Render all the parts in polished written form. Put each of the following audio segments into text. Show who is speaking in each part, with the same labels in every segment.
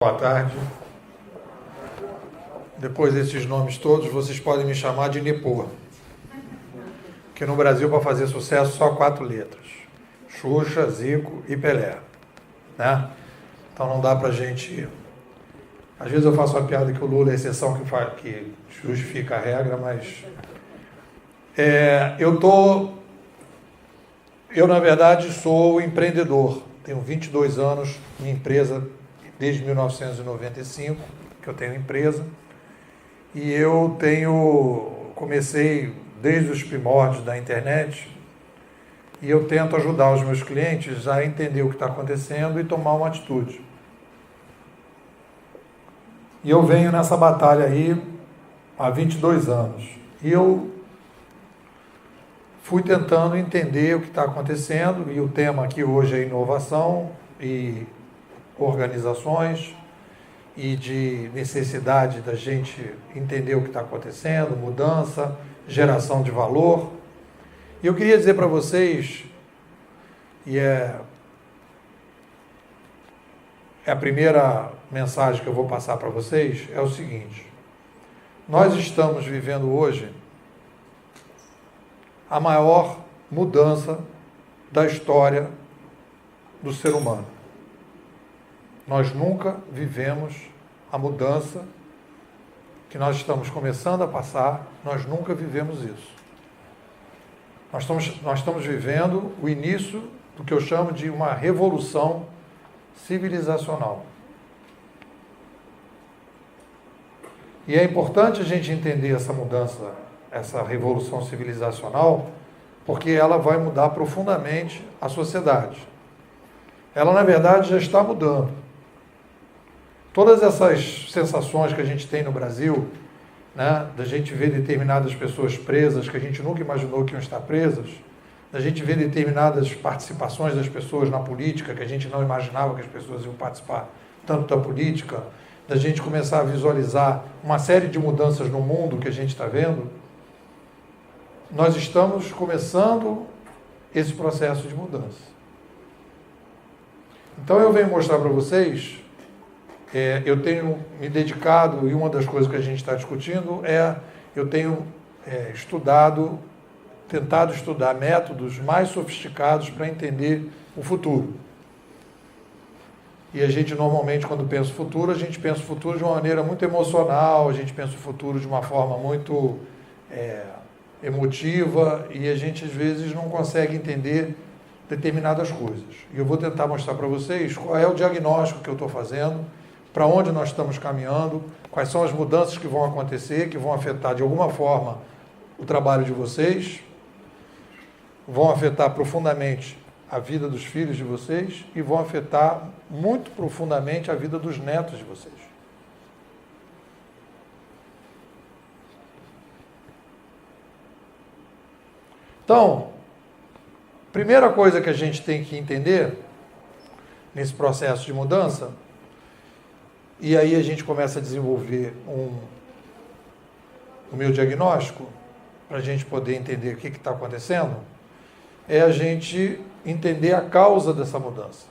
Speaker 1: Boa tarde. Depois desses nomes todos, vocês podem me chamar de Nipoa. Porque no Brasil, para fazer sucesso, só 4 letras. Xuxa, Zico e Pelé. Né? Então não dá pra gente... Às vezes eu faço uma piada que o Lula é a exceção que justifica a regra, mas... Eu, na verdade, sou empreendedor. Tenho 22 anos, minha empresa... Desde 1995 que eu tenho empresa e comecei desde os primórdios da internet e eu tento ajudar os meus clientes a entender o que está acontecendo e tomar uma atitude. E eu venho nessa batalha aí há 22 anos e eu fui tentando entender o que está acontecendo e o tema aqui hoje é inovação e organizações e de necessidade da gente entender o que está acontecendo, mudança, geração de valor. E eu queria dizer para vocês, e é a primeira mensagem que eu vou passar para vocês, é o seguinte: nós estamos vivendo hoje a maior mudança da história do ser humano. Nós nunca vivemos a mudança que nós estamos começando a passar, nós nunca vivemos isso. Nós estamos vivendo o início do que eu chamo de uma revolução civilizacional. E é importante a gente entender essa mudança, essa revolução civilizacional, porque ela vai mudar profundamente a sociedade. Ela, na verdade, já está mudando. Todas essas sensações que a gente tem no Brasil, né, da gente ver determinadas pessoas presas, que a gente nunca imaginou que iam estar presas, da gente ver determinadas participações das pessoas na política, que a gente não imaginava que as pessoas iam participar tanto da política, da gente começar a visualizar uma série de mudanças no mundo que a gente está vendo, nós estamos começando esse processo de mudança. Então eu venho mostrar para vocês... eu tenho me dedicado, e uma das coisas que a gente está discutindo eu tenho tentado estudar métodos mais sofisticados para entender o futuro. E a gente normalmente, quando pensa o futuro, a gente pensa o futuro de uma maneira muito emocional, a gente pensa o futuro de uma forma muito emotiva, e a gente às vezes não consegue entender determinadas coisas. E eu vou tentar mostrar para vocês qual é o diagnóstico que eu estou fazendo, para onde nós estamos caminhando, quais são as mudanças que vão acontecer, que vão afetar de alguma forma o trabalho de vocês, vão afetar profundamente a vida dos filhos de vocês e vão afetar muito profundamente a vida dos netos de vocês. Então, primeira coisa que a gente tem que entender nesse processo de mudança, e aí a gente começa a desenvolver o meu diagnóstico, para a gente poder entender o que está acontecendo, é a gente entender a causa dessa mudança.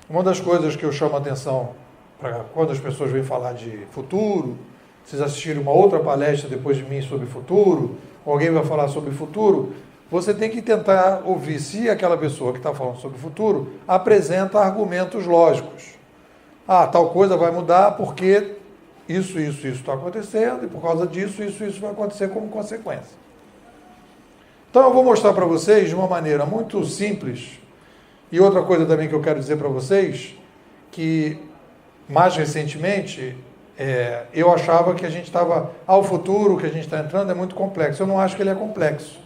Speaker 1: Uma das coisas que eu chamo a atenção, para quando as pessoas vêm falar de futuro, vocês assistirem uma outra palestra depois de mim sobre futuro, ou alguém vai falar sobre futuro, você tem que tentar ouvir se aquela pessoa que está falando sobre futuro apresenta argumentos lógicos. Tal coisa vai mudar porque isso está acontecendo e por causa disso, isso vai acontecer como consequência. Então eu vou mostrar para vocês de uma maneira muito simples, e outra coisa também que eu quero dizer para vocês, que mais recentemente eu achava que a gente estava, o futuro que a gente está entrando é muito complexo. Eu não acho que ele é complexo.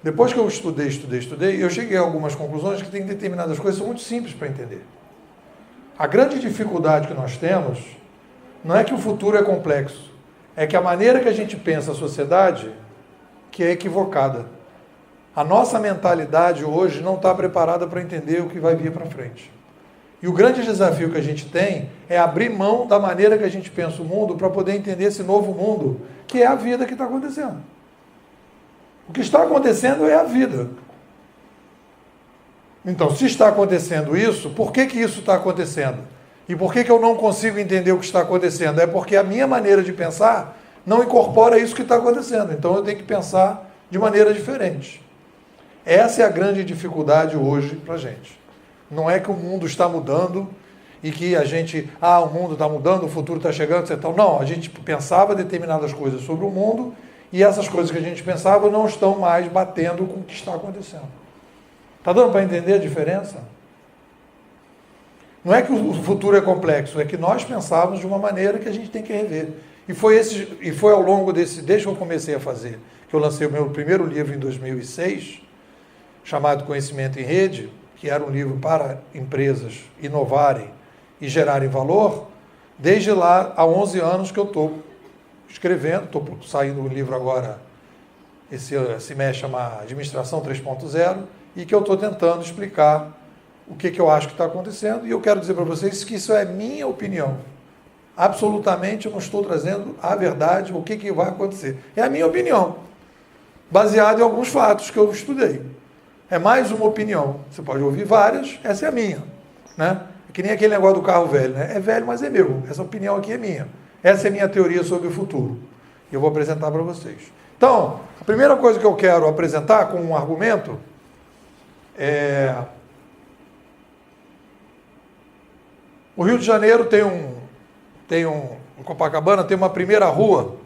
Speaker 1: Depois que eu estudei, eu cheguei a algumas conclusões que tem determinadas coisas que são muito simples para entender. A grande dificuldade que nós temos não é que o futuro é complexo, é que a maneira que a gente pensa a sociedade que é equivocada. A nossa mentalidade hoje não está preparada para entender o que vai vir para frente. E o grande desafio que a gente tem é abrir mão da maneira que a gente pensa o mundo para poder entender esse novo mundo, que é a vida que está acontecendo. O que está acontecendo é a vida. Então, se está acontecendo isso, por que isso está acontecendo? E por que eu não consigo entender o que está acontecendo? É porque a minha maneira de pensar não incorpora isso que está acontecendo. Então eu tenho que pensar de maneira diferente. Essa é a grande dificuldade hoje para a gente. Não é que o mundo está mudando e que a gente, o mundo está mudando, o futuro está chegando, etc. Não, a gente pensava determinadas coisas sobre o mundo e essas coisas que a gente pensava não estão mais batendo com o que está acontecendo. Está dando para entender a diferença? Não é que o futuro é complexo, é que nós pensávamos de uma maneira que a gente tem que rever. E foi ao longo desde que eu comecei a fazer, que eu lancei o meu primeiro livro em 2006, chamado Conhecimento em Rede, que era um livro para empresas inovarem e gerarem valor. Desde lá, há 11 anos que eu estou escrevendo, estou saindo um livro agora, esse semestre chama Administração 3.0, e que eu estou tentando explicar o que eu acho que está acontecendo, e eu quero dizer para vocês que isso é minha opinião. Absolutamente eu não estou trazendo a verdade, o que vai acontecer. É a minha opinião, baseada em alguns fatos que eu estudei. É mais uma opinião. Você pode ouvir várias, essa é a minha. Né? É que nem aquele negócio do carro velho. Né? É velho, mas é meu. Essa opinião aqui é minha. Essa é a minha teoria sobre o futuro. E eu vou apresentar para vocês. Então, a primeira coisa que eu quero apresentar com um argumento é... O Rio de Janeiro em Copacabana, tem uma primeira rua,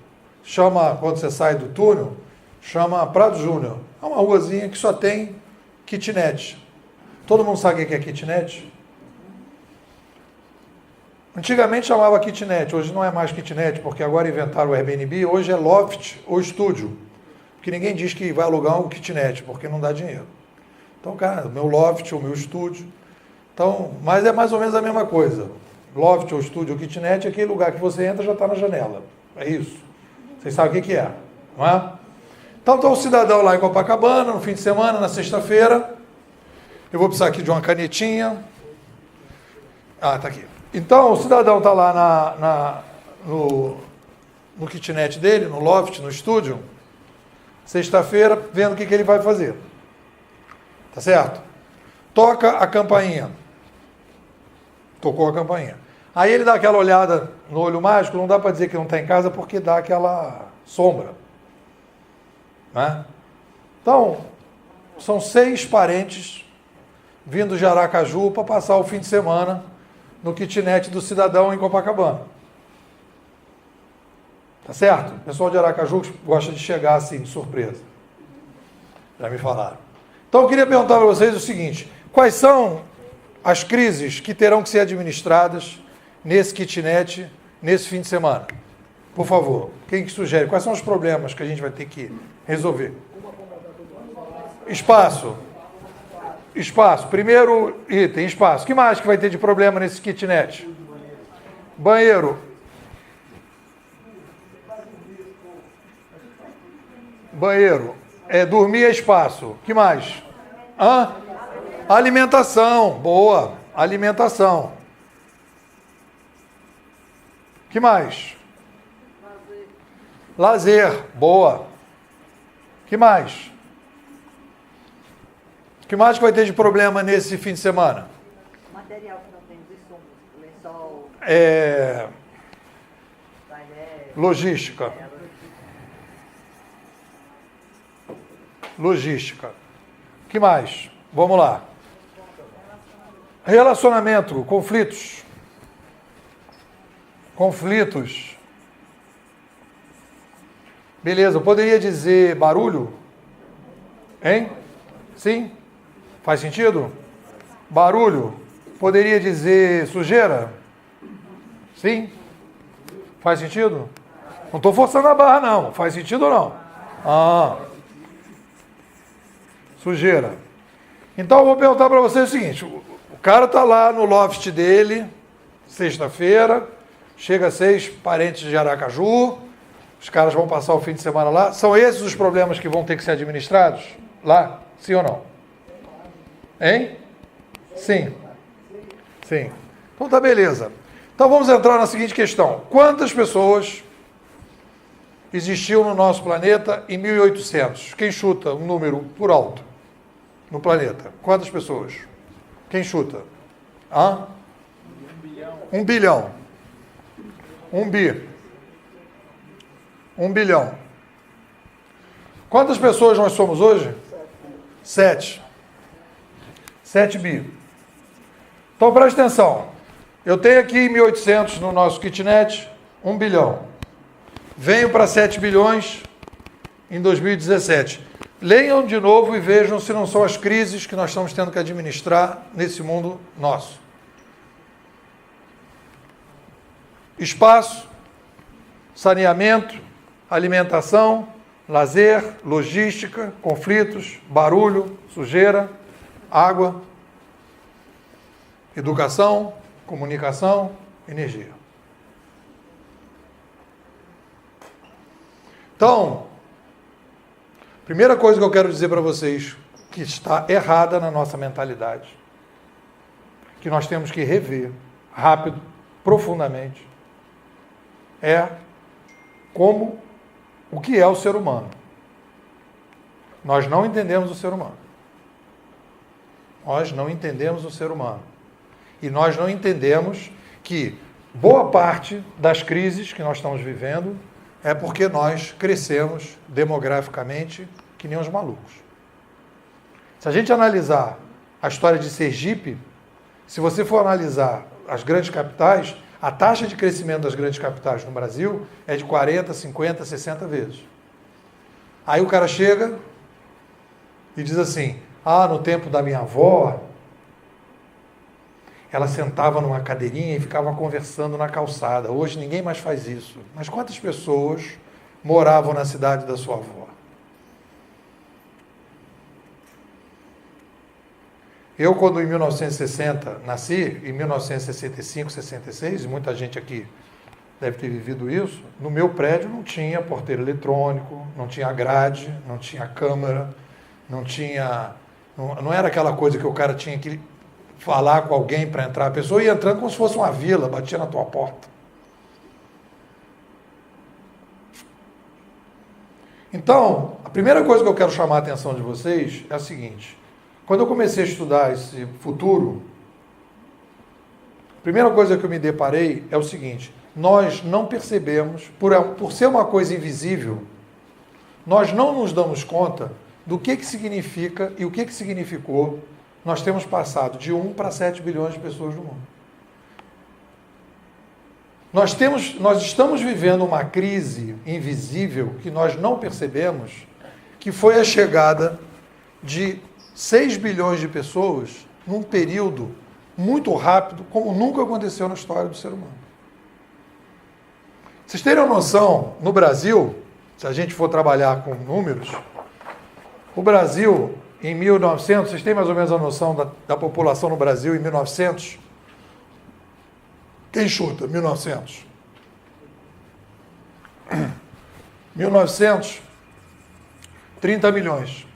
Speaker 1: chama, quando você sai do túnel, chama Prado Júnior. É uma ruazinha que só tem kitnet. Todo mundo sabe o que é kitnet? Antigamente chamava kitnet, hoje não é mais kitnet, porque agora inventaram o Airbnb, hoje é loft ou estúdio. Porque ninguém diz que vai alugar um kitnet, porque não dá dinheiro. Então, cara, o meu loft, o meu estúdio. Então, mas é mais ou menos a mesma coisa. Loft ou estúdio ou kitnet é aquele lugar que você entra e já está na janela. É isso. Vocês sabem o que é, não é? Então está o cidadão lá em Copacabana, no fim de semana, na sexta-feira. Eu vou precisar aqui de uma canetinha. Está aqui. Então o cidadão está lá no kitnet dele, no loft, no estúdio, sexta-feira, vendo o que ele vai fazer. Tá certo? Toca a campainha. Tocou a campainha. Aí ele dá aquela olhada no olho mágico, não dá para dizer que não está em casa, porque dá aquela sombra. Né? Então, são 6 parentes vindo de Aracaju para passar o fim de semana no kitnet do cidadão em Copacabana. Tá certo? O pessoal de Aracaju gosta de chegar assim, de surpresa. Já me falaram. Então, eu queria perguntar para vocês o seguinte: quais são as crises que terão que ser administradas nesse kitnet, nesse fim de semana? Por favor, quem que sugere? Quais são os problemas que a gente vai ter que resolver? Espaço. Espaço. Primeiro item, espaço. O que mais que vai ter de problema nesse kitnet? Banheiro. Banheiro. Dormir é espaço. O que mais? Alimentação. Boa. Alimentação. O que mais? Lazer. Boa. O que mais? O que mais que vai ter de problema nesse fim de semana?
Speaker 2: Material que não tem os insumos, lençol,
Speaker 1: logística. Logística. O que mais? Vamos lá. Relacionamento, conflitos. Conflitos. Beleza, eu poderia dizer barulho? Hein? Sim? Faz sentido? Barulho. Poderia dizer sujeira? Sim? Faz sentido? Não estou forçando a barra, não. Faz sentido ou não? Sujeira. Então eu vou perguntar para vocês o seguinte: o cara está lá no loft dele, sexta-feira, chega 6 parentes de Aracaju, os caras vão passar o fim de semana lá. São esses os problemas que vão ter que ser administrados lá? Sim ou não? Hein? Sim. Sim. Então tá, beleza. Então vamos entrar na seguinte questão: quantas pessoas existiam no nosso planeta em 1800? Quem chuta um número por alto no planeta? Quantas pessoas? Quem chuta? 1 bilhão. 1 bilhão. 1 bi. 1 bilhão. Quantas pessoas nós somos hoje? 7. 7 bi. Então preste atenção. Eu tenho aqui 1.800 no nosso kitnet, 1 bilhão. Venho para 7 bilhões em 2017. Leiam de novo e vejam se não são as crises que nós estamos tendo que administrar nesse mundo nosso. Espaço, saneamento, alimentação, lazer, logística, conflitos, barulho, sujeira, água, educação, comunicação, energia. Então, primeira coisa que eu quero dizer para vocês, que está errada na nossa mentalidade, que nós temos que rever rápido, profundamente, é o que é o ser humano. Nós não entendemos o ser humano. Nós não entendemos o ser humano. E nós não entendemos que boa parte das crises que nós estamos vivendo é porque nós crescemos demograficamente que nem os malucos. Se a gente analisar a história de Sergipe, se você for analisar as grandes capitais, a taxa de crescimento das grandes capitais no Brasil é de 40, 50, 60 vezes. Aí o cara chega e diz assim, no tempo da minha avó, ela sentava numa cadeirinha e ficava conversando na calçada. Hoje ninguém mais faz isso. Mas quantas pessoas moravam na cidade da sua avó? Eu, quando em 1960 nasci, em 1965, 66, e muita gente aqui deve ter vivido isso, no meu prédio não tinha porteiro eletrônico, não tinha grade, não tinha câmera, não era aquela coisa que o cara tinha que falar com alguém para entrar. A pessoa ia entrando como se fosse uma vila, batia na tua porta. Então, a primeira coisa que eu quero chamar a atenção de vocês é a seguinte. Quando eu comecei a estudar esse futuro, a primeira coisa que eu me deparei é o seguinte. Nós não percebemos, por ser uma coisa invisível, nós não nos damos conta do que significa e o que significou nós temos passado de 1 para 7 bilhões de pessoas no mundo. Nós estamos vivendo uma crise invisível que nós não percebemos, que foi a chegada de 6 bilhões de pessoas num período muito rápido, como nunca aconteceu na história do ser humano. Vocês terem uma noção, no Brasil, se a gente for trabalhar com números, o Brasil, em 1900, vocês têm mais ou menos a noção da população no Brasil em 1900? Quem chuta? 1900. 1900, 30 milhões.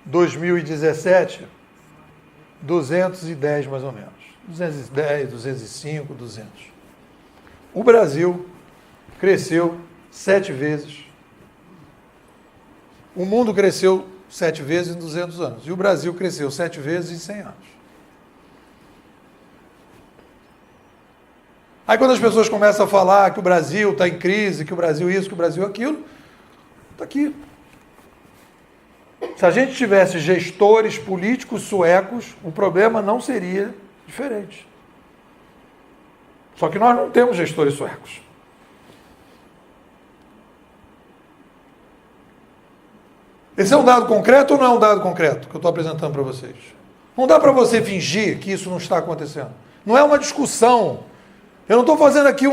Speaker 1: 2017, 210 mais ou menos. 210, 205, 200. O Brasil cresceu 7 vezes. O mundo cresceu 7 vezes em 200 anos. E o Brasil cresceu 7 vezes em 100 anos. Aí quando as pessoas começam a falar que o Brasil está em crise, que o Brasil isso, que o Brasil aquilo, está aqui. Se a gente tivesse gestores políticos suecos, o problema não seria diferente. Só que nós não temos gestores suecos. Esse é um dado concreto ou não é um dado concreto que eu estou apresentando para vocês? Não dá para você fingir que isso não está acontecendo. Não é uma discussão. Eu não estou fazendo aqui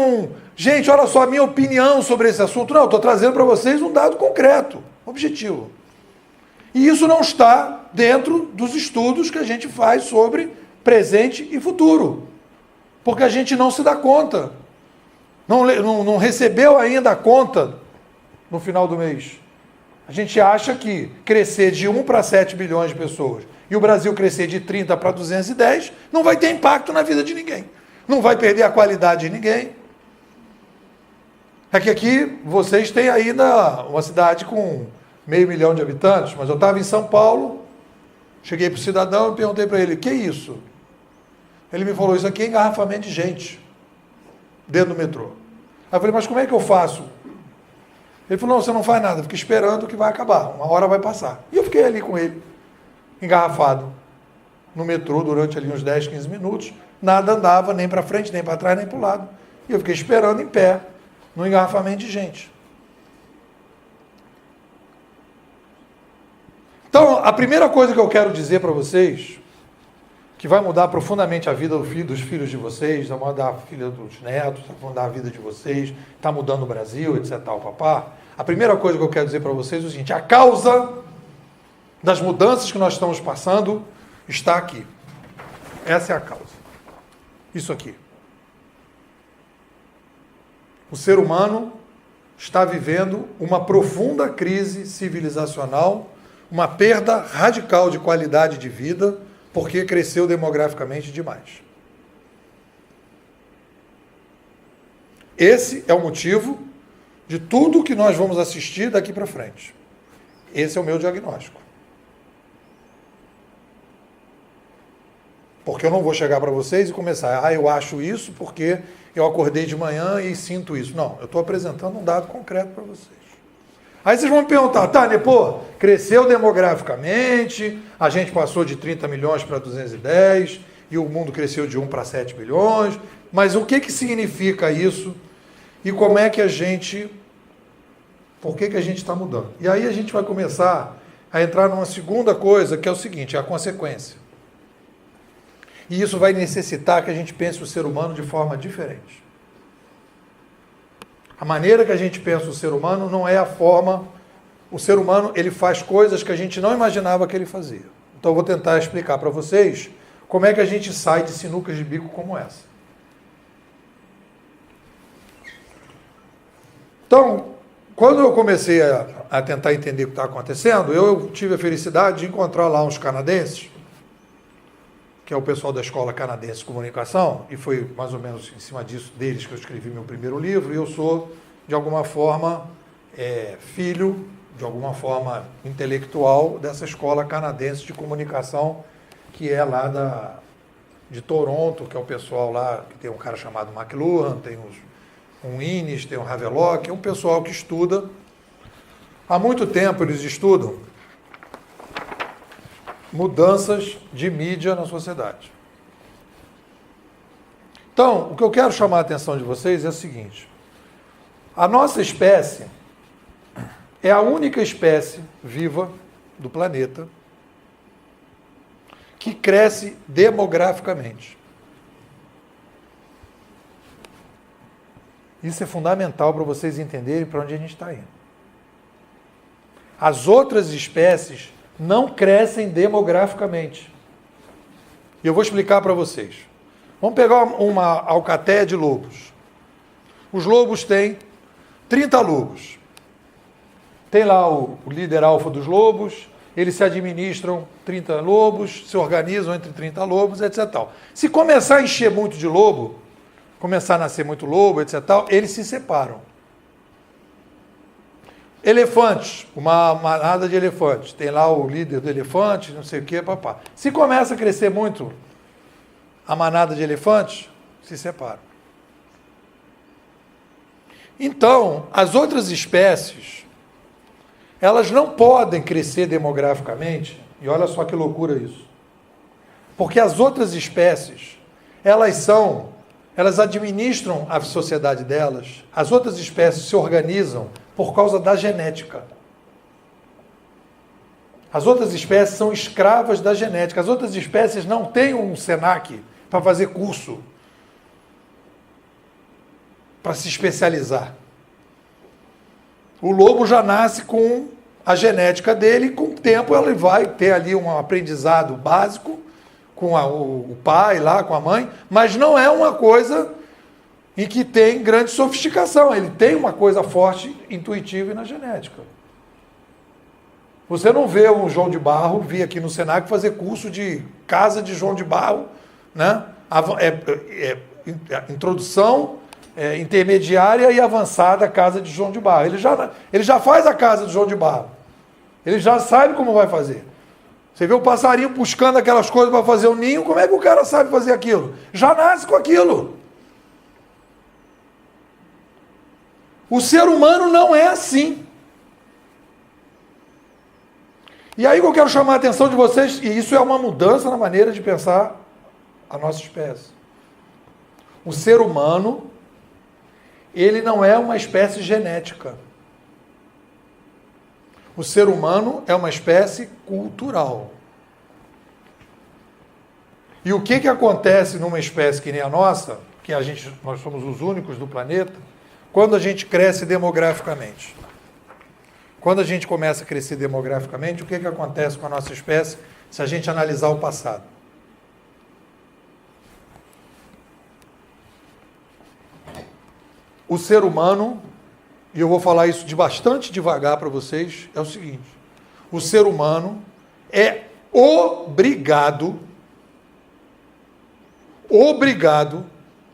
Speaker 1: gente, olha só a minha opinião sobre esse assunto. Não, eu estou trazendo para vocês um dado concreto, objetivo. E isso não está dentro dos estudos que a gente faz sobre presente e futuro. Porque a gente não se dá conta. Não recebeu ainda a conta no final do mês. A gente acha que crescer de 1 para 7 bilhões de pessoas e o Brasil crescer de 30 para 210 não vai ter impacto na vida de ninguém. Não vai perder a qualidade de ninguém. É que aqui vocês têm ainda uma cidade com 500 mil de habitantes, mas eu estava em São Paulo, cheguei para o cidadão e perguntei para ele, que é isso? Ele me falou, isso aqui é engarrafamento de gente dentro do metrô. Aí eu falei, mas como é que eu faço? Ele falou, não, você não faz nada, fica esperando que vai acabar, uma hora vai passar. E eu fiquei ali com ele, engarrafado no metrô durante ali uns 10, 15 minutos, nada andava, nem para frente, nem para trás, nem para o lado. E eu fiquei esperando em pé, no engarrafamento de gente. Então, a primeira coisa que eu quero dizer para vocês, que vai mudar profundamente a vida dos filhos de vocês, vai mudar a filha dos netos, vai mudar a vida de vocês, está mudando o Brasil, etc. Papá. A primeira coisa que eu quero dizer para vocês é o seguinte, a causa das mudanças que nós estamos passando está aqui. Essa é a causa. Isso aqui. O ser humano está vivendo uma profunda crise civilizacional, uma perda radical de qualidade de vida, porque cresceu demograficamente demais. Esse é o motivo de tudo que nós vamos assistir daqui para frente. Esse é o meu diagnóstico. Porque eu não vou chegar para vocês e começar, eu acho isso porque eu acordei de manhã e sinto isso. Não, eu estou apresentando um dado concreto para vocês. Aí vocês vão me perguntar, Tânia, cresceu demograficamente, a gente passou de 30 milhões para 210, e o mundo cresceu de 1 para 7 milhões, mas o que significa isso? E como é que por que a gente está mudando? E aí a gente vai começar a entrar numa segunda coisa, que é o seguinte, é a consequência. E isso vai necessitar que a gente pense o ser humano de forma diferente. A maneira que a gente pensa o ser humano não é a forma... O ser humano, ele faz coisas que a gente não imaginava que ele fazia. Então eu vou tentar explicar para vocês como é que a gente sai de sinucas de bico como essa. Então, quando eu comecei a tentar entender o que está acontecendo, eu tive a felicidade de encontrar lá uns canadenses, que é o pessoal da Escola Canadense de Comunicação, e foi mais ou menos em cima deles que eu escrevi meu primeiro livro, e eu sou, de alguma forma, filho, de alguma forma intelectual, dessa Escola Canadense de Comunicação, que é lá de Toronto, que é o pessoal lá, que tem um cara chamado McLuhan, tem um Innes, tem um Havelock, é um pessoal que estuda. Há muito tempo eles estudam mudanças de mídia na sociedade. Então, o que eu quero chamar a atenção de vocês é o seguinte. A nossa espécie é a única espécie viva do planeta que cresce demograficamente. Isso é fundamental para vocês entenderem para onde a gente está indo. As outras espécies não crescem demograficamente. E eu vou explicar para vocês. Vamos pegar uma alcateia de lobos. Os lobos têm 30 lobos. Tem lá o líder alfa dos lobos, eles se administram 30 lobos, se organizam entre 30 lobos, etc. Se começar a encher muito de lobo, começar a nascer muito lobo, etc., eles se separam. Elefantes, uma manada de elefantes. Tem lá o líder do elefante, não sei o que, papá. Se começa a crescer muito a manada de elefantes, se separam. Então, as outras espécies, elas não podem crescer demograficamente, e olha só que loucura isso. Porque as outras espécies, elas administram a sociedade delas, as outras espécies se organizam por causa da genética. As outras espécies são escravas da genética. As outras espécies não têm um SENAC para fazer curso, para se especializar. O lobo já nasce com a genética dele, e com o tempo ele vai ter ali um aprendizado básico com o pai lá, com a mãe, mas não é uma coisa em que tem grande sofisticação. Ele tem uma coisa forte, intuitiva e na genética. Você não vê um João de Barro vir aqui no Senac fazer curso de casa de João de Barro, né? Introdução, intermediária e avançada casa de João de Barro. Ele já faz a casa de João de Barro. Ele já sabe como vai fazer. Você vê o passarinho buscando aquelas coisas para fazer o ninho, como é que o cara sabe fazer aquilo? Já nasce com aquilo. O ser humano não é assim. E aí que eu quero chamar a atenção de vocês, e isso é uma mudança na maneira de pensar a nossa espécie. O ser humano, ele não é uma espécie genética. O ser humano é uma espécie cultural. E o que acontece numa espécie que nem a nossa, que nós somos os únicos do planeta, quando a gente cresce demograficamente? Quando a gente começa a crescer demograficamente, o que acontece com a nossa espécie se a gente analisar o passado? O ser humano, e eu vou falar isso de bastante devagar para vocês, é o seguinte: o ser humano é obrigado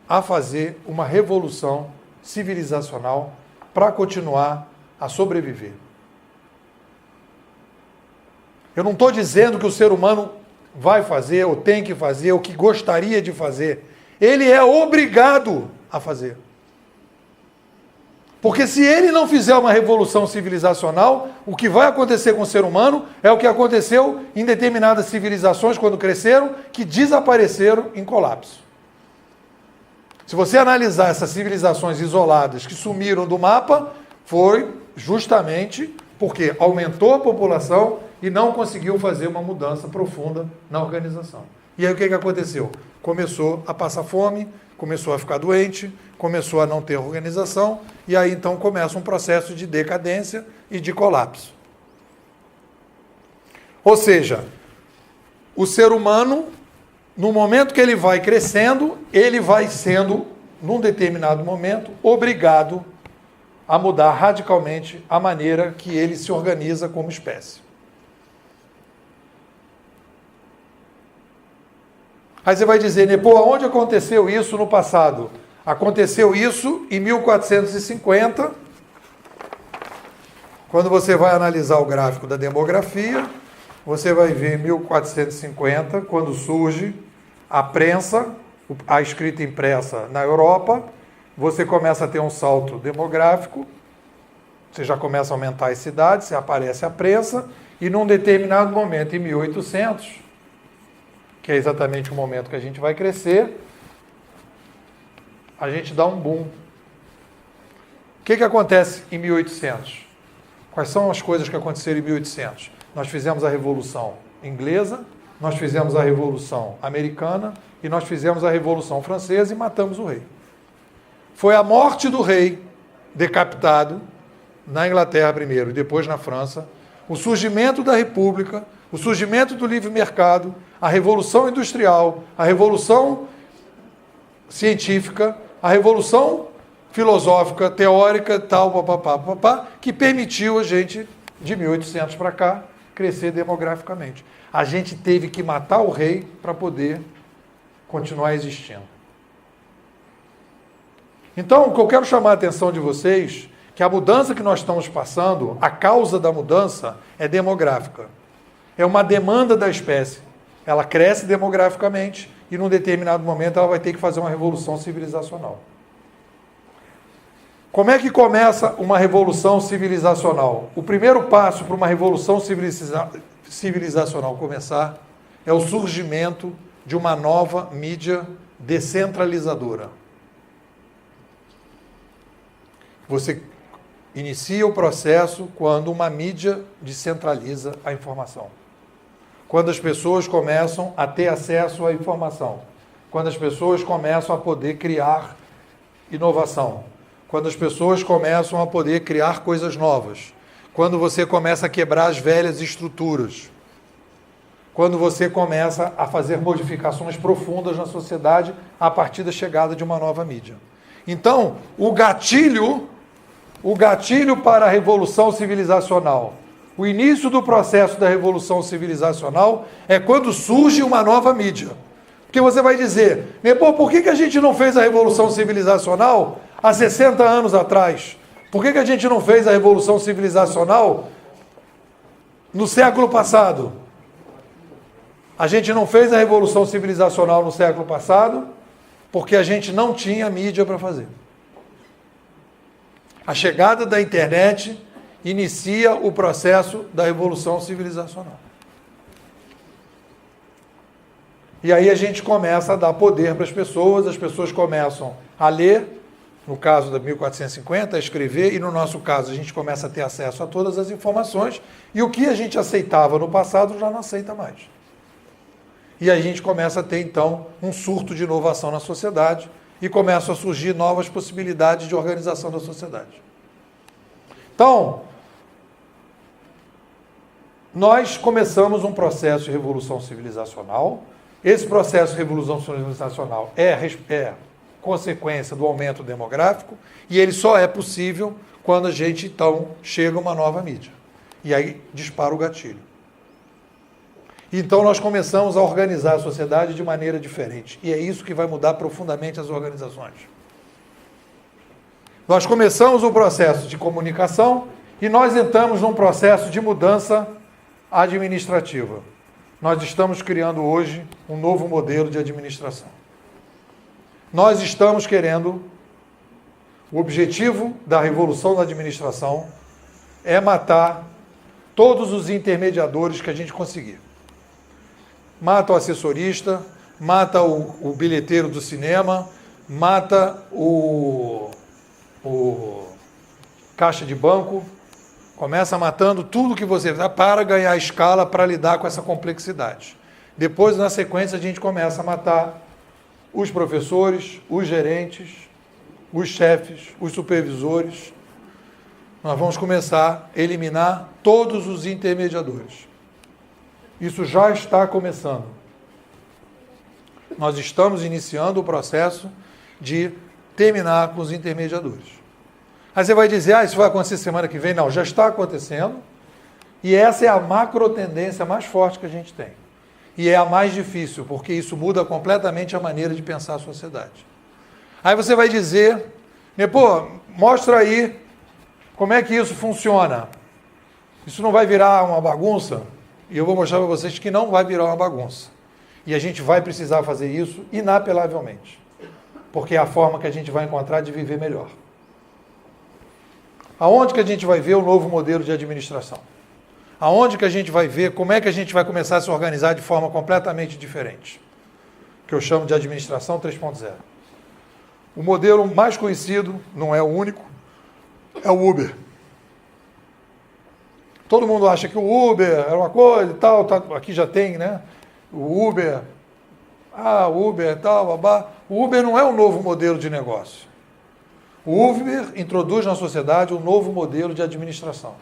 Speaker 1: a fazer uma revolução civilizacional para continuar a sobreviver. Eu não estou dizendo que o ser humano vai fazer, ou tem que fazer, ou que gostaria de fazer. Ele é obrigado a fazer. Porque se ele não fizer uma revolução civilizacional, o que vai acontecer com o ser humano é o que aconteceu em determinadas civilizações quando cresceram, que desapareceram em colapso. Se você analisar essas civilizações isoladas que sumiram do mapa, foi justamente porque aumentou a população e não conseguiu fazer uma mudança profunda na organização. E aí o que aconteceu? Começou a passar fome, começou a ficar doente, começou a não ter organização, e aí então começa um processo de decadência e de colapso. Ou seja, o ser humano, no momento que ele vai crescendo, ele vai sendo, num determinado momento, obrigado a mudar radicalmente a maneira que ele se organiza como espécie. Aí você vai dizer, Nepô, aonde aconteceu isso no passado? Aconteceu isso em 1450, quando você vai analisar o gráfico da demografia, você vai ver em 1450, quando surge a prensa, a escrita impressa na Europa, você começa a ter um salto demográfico, você já começa a aumentar as cidades, você aparece a prensa, e num determinado momento, em 1800, que é exatamente o momento que a gente vai crescer, a gente dá um boom. O que acontece em 1800? Quais são as coisas que aconteceram em 1800? Nós fizemos a Revolução Inglesa, nós fizemos a Revolução Americana e nós fizemos a Revolução Francesa e matamos o rei. Foi a morte do rei, decapitado, na Inglaterra primeiro e depois na França, o surgimento da República, o surgimento do livre mercado, a Revolução Industrial, a Revolução Científica, a Revolução Filosófica, Teórica, tal, papapá, que permitiu a gente, de 1800 para cá, crescer demograficamente. A gente teve que matar o rei para poder continuar existindo. Então, o que eu quero chamar a atenção de vocês, que a mudança que nós estamos passando, a causa da mudança é demográfica. É uma demanda da espécie. Ela cresce demograficamente e, num determinado momento, ela vai ter que fazer uma revolução civilizacional. Como é que começa uma revolução civilizacional? O primeiro passo para uma revolução civilizacional começar é o surgimento de uma nova mídia descentralizadora. Você inicia o processo quando uma mídia descentraliza a informação. Quando as pessoas começam a ter acesso à informação. Quando as pessoas começam a poder criar inovação. Quando as pessoas começam a poder criar coisas novas. Quando você começa a quebrar as velhas estruturas. Quando você começa a fazer modificações profundas na sociedade a partir da chegada de uma nova mídia. Então, o gatilho para a revolução civilizacional, o início do processo da revolução civilizacional é quando surge uma nova mídia. Porque você vai dizer, Nepô, por que a gente não fez a revolução civilizacional há 60 anos atrás? Por que a gente não fez a revolução civilizacional no século passado? A gente não fez a revolução civilizacional no século passado porque a gente não tinha mídia para fazer. A chegada da internet inicia o processo da revolução civilizacional. E aí a gente começa a dar poder para as pessoas começam a ler, no caso da 1450, a escrever, e no nosso caso a gente começa a ter acesso a todas as informações, e o que a gente aceitava no passado já não aceita mais. E aí a gente começa a ter, então, um surto de inovação na sociedade, e começam a surgir novas possibilidades de organização da sociedade. Então, nós começamos um processo de revolução civilizacional. Esse processo de revolução civilizacional é consequência do aumento demográfico, e ele só é possível quando a gente, então, chega a uma nova mídia. E aí dispara o gatilho. Então nós começamos a organizar a sociedade de maneira diferente. E é isso que vai mudar profundamente as organizações. Nós começamos o processo de comunicação e nós entramos num processo de mudança administrativa. Nós estamos criando hoje um novo modelo de administração. Nós estamos querendo, o objetivo da revolução da administração é matar todos os intermediadores que a gente conseguir. Mata o assessorista, mata o bilheteiro do cinema, mata o caixa de banco, começa matando tudo que você dá para ganhar escala, para lidar com essa complexidade. Depois, na sequência, a gente começa a matar os professores, os gerentes, os chefes, os supervisores. Nós vamos começar a eliminar todos os intermediadores. Isso já está começando. Nós estamos iniciando o processo de terminar com os intermediadores. Aí você vai dizer, isso vai acontecer semana que vem? Não, já está acontecendo. E essa é a macro tendência mais forte que a gente tem. E é a mais difícil, porque isso muda completamente a maneira de pensar a sociedade. Aí você vai dizer, pô, mostra aí como é que isso funciona. Isso não vai virar uma bagunça? E eu vou mostrar para vocês que não vai virar uma bagunça. E a gente vai precisar fazer isso inapelavelmente. Porque é a forma que a gente vai encontrar de viver melhor. Aonde que a gente vai ver o novo modelo de administração? Aonde que a gente vai ver como é que a gente vai começar a se organizar de forma completamente diferente? Que eu chamo de administração 3.0. O modelo mais conhecido, não é o único, é o Uber. Todo mundo acha que o Uber era uma coisa e tal, aqui já tem, né? O Uber, Uber e tal, babá. O Uber não é um novo modelo de negócio. O Uber introduz na sociedade um novo modelo de administração.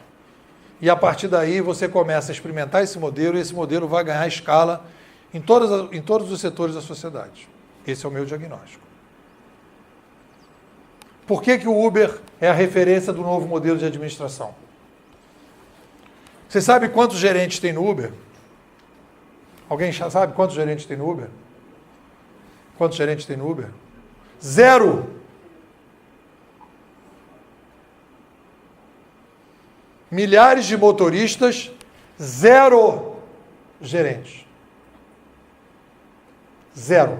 Speaker 1: E a partir daí você começa a experimentar esse modelo e esse modelo vai ganhar escala em todos os setores da sociedade. Esse é o meu diagnóstico. Por que o Uber é a referência do novo modelo de administração? Você sabe quantos gerentes tem no Uber? Alguém já sabe quantos gerentes tem no Uber? Quantos gerentes tem no Uber? 0! Milhares de motoristas, 0 gerentes. 0.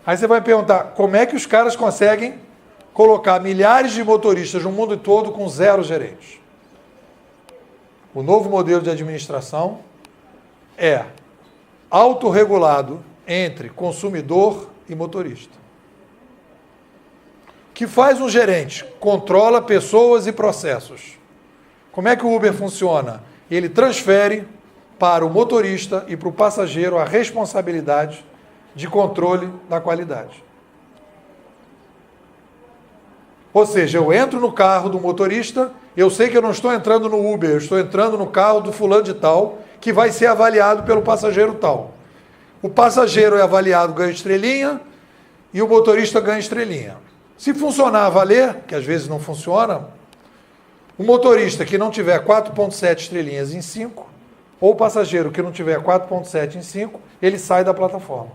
Speaker 1: Aí você vai perguntar, como é que os caras conseguem colocar milhares de motoristas no mundo todo com 0 gerentes? O novo modelo de administração é autorregulado entre consumidor e motorista. O que faz um gerente? Controla pessoas e processos. Como é que o Uber funciona? Ele transfere para o motorista e para o passageiro a responsabilidade de controle da qualidade. Ou seja, eu entro no carro do motorista, eu sei que eu não estou entrando no Uber, eu estou entrando no carro do fulano de tal, que vai ser avaliado pelo passageiro tal. O passageiro é avaliado, ganha estrelinha, e o motorista ganha estrelinha. Se funcionar a valer, que às vezes não funciona, o motorista que não tiver 4.7 estrelinhas em 5, ou o passageiro que não tiver 4.7 em 5, ele sai da plataforma.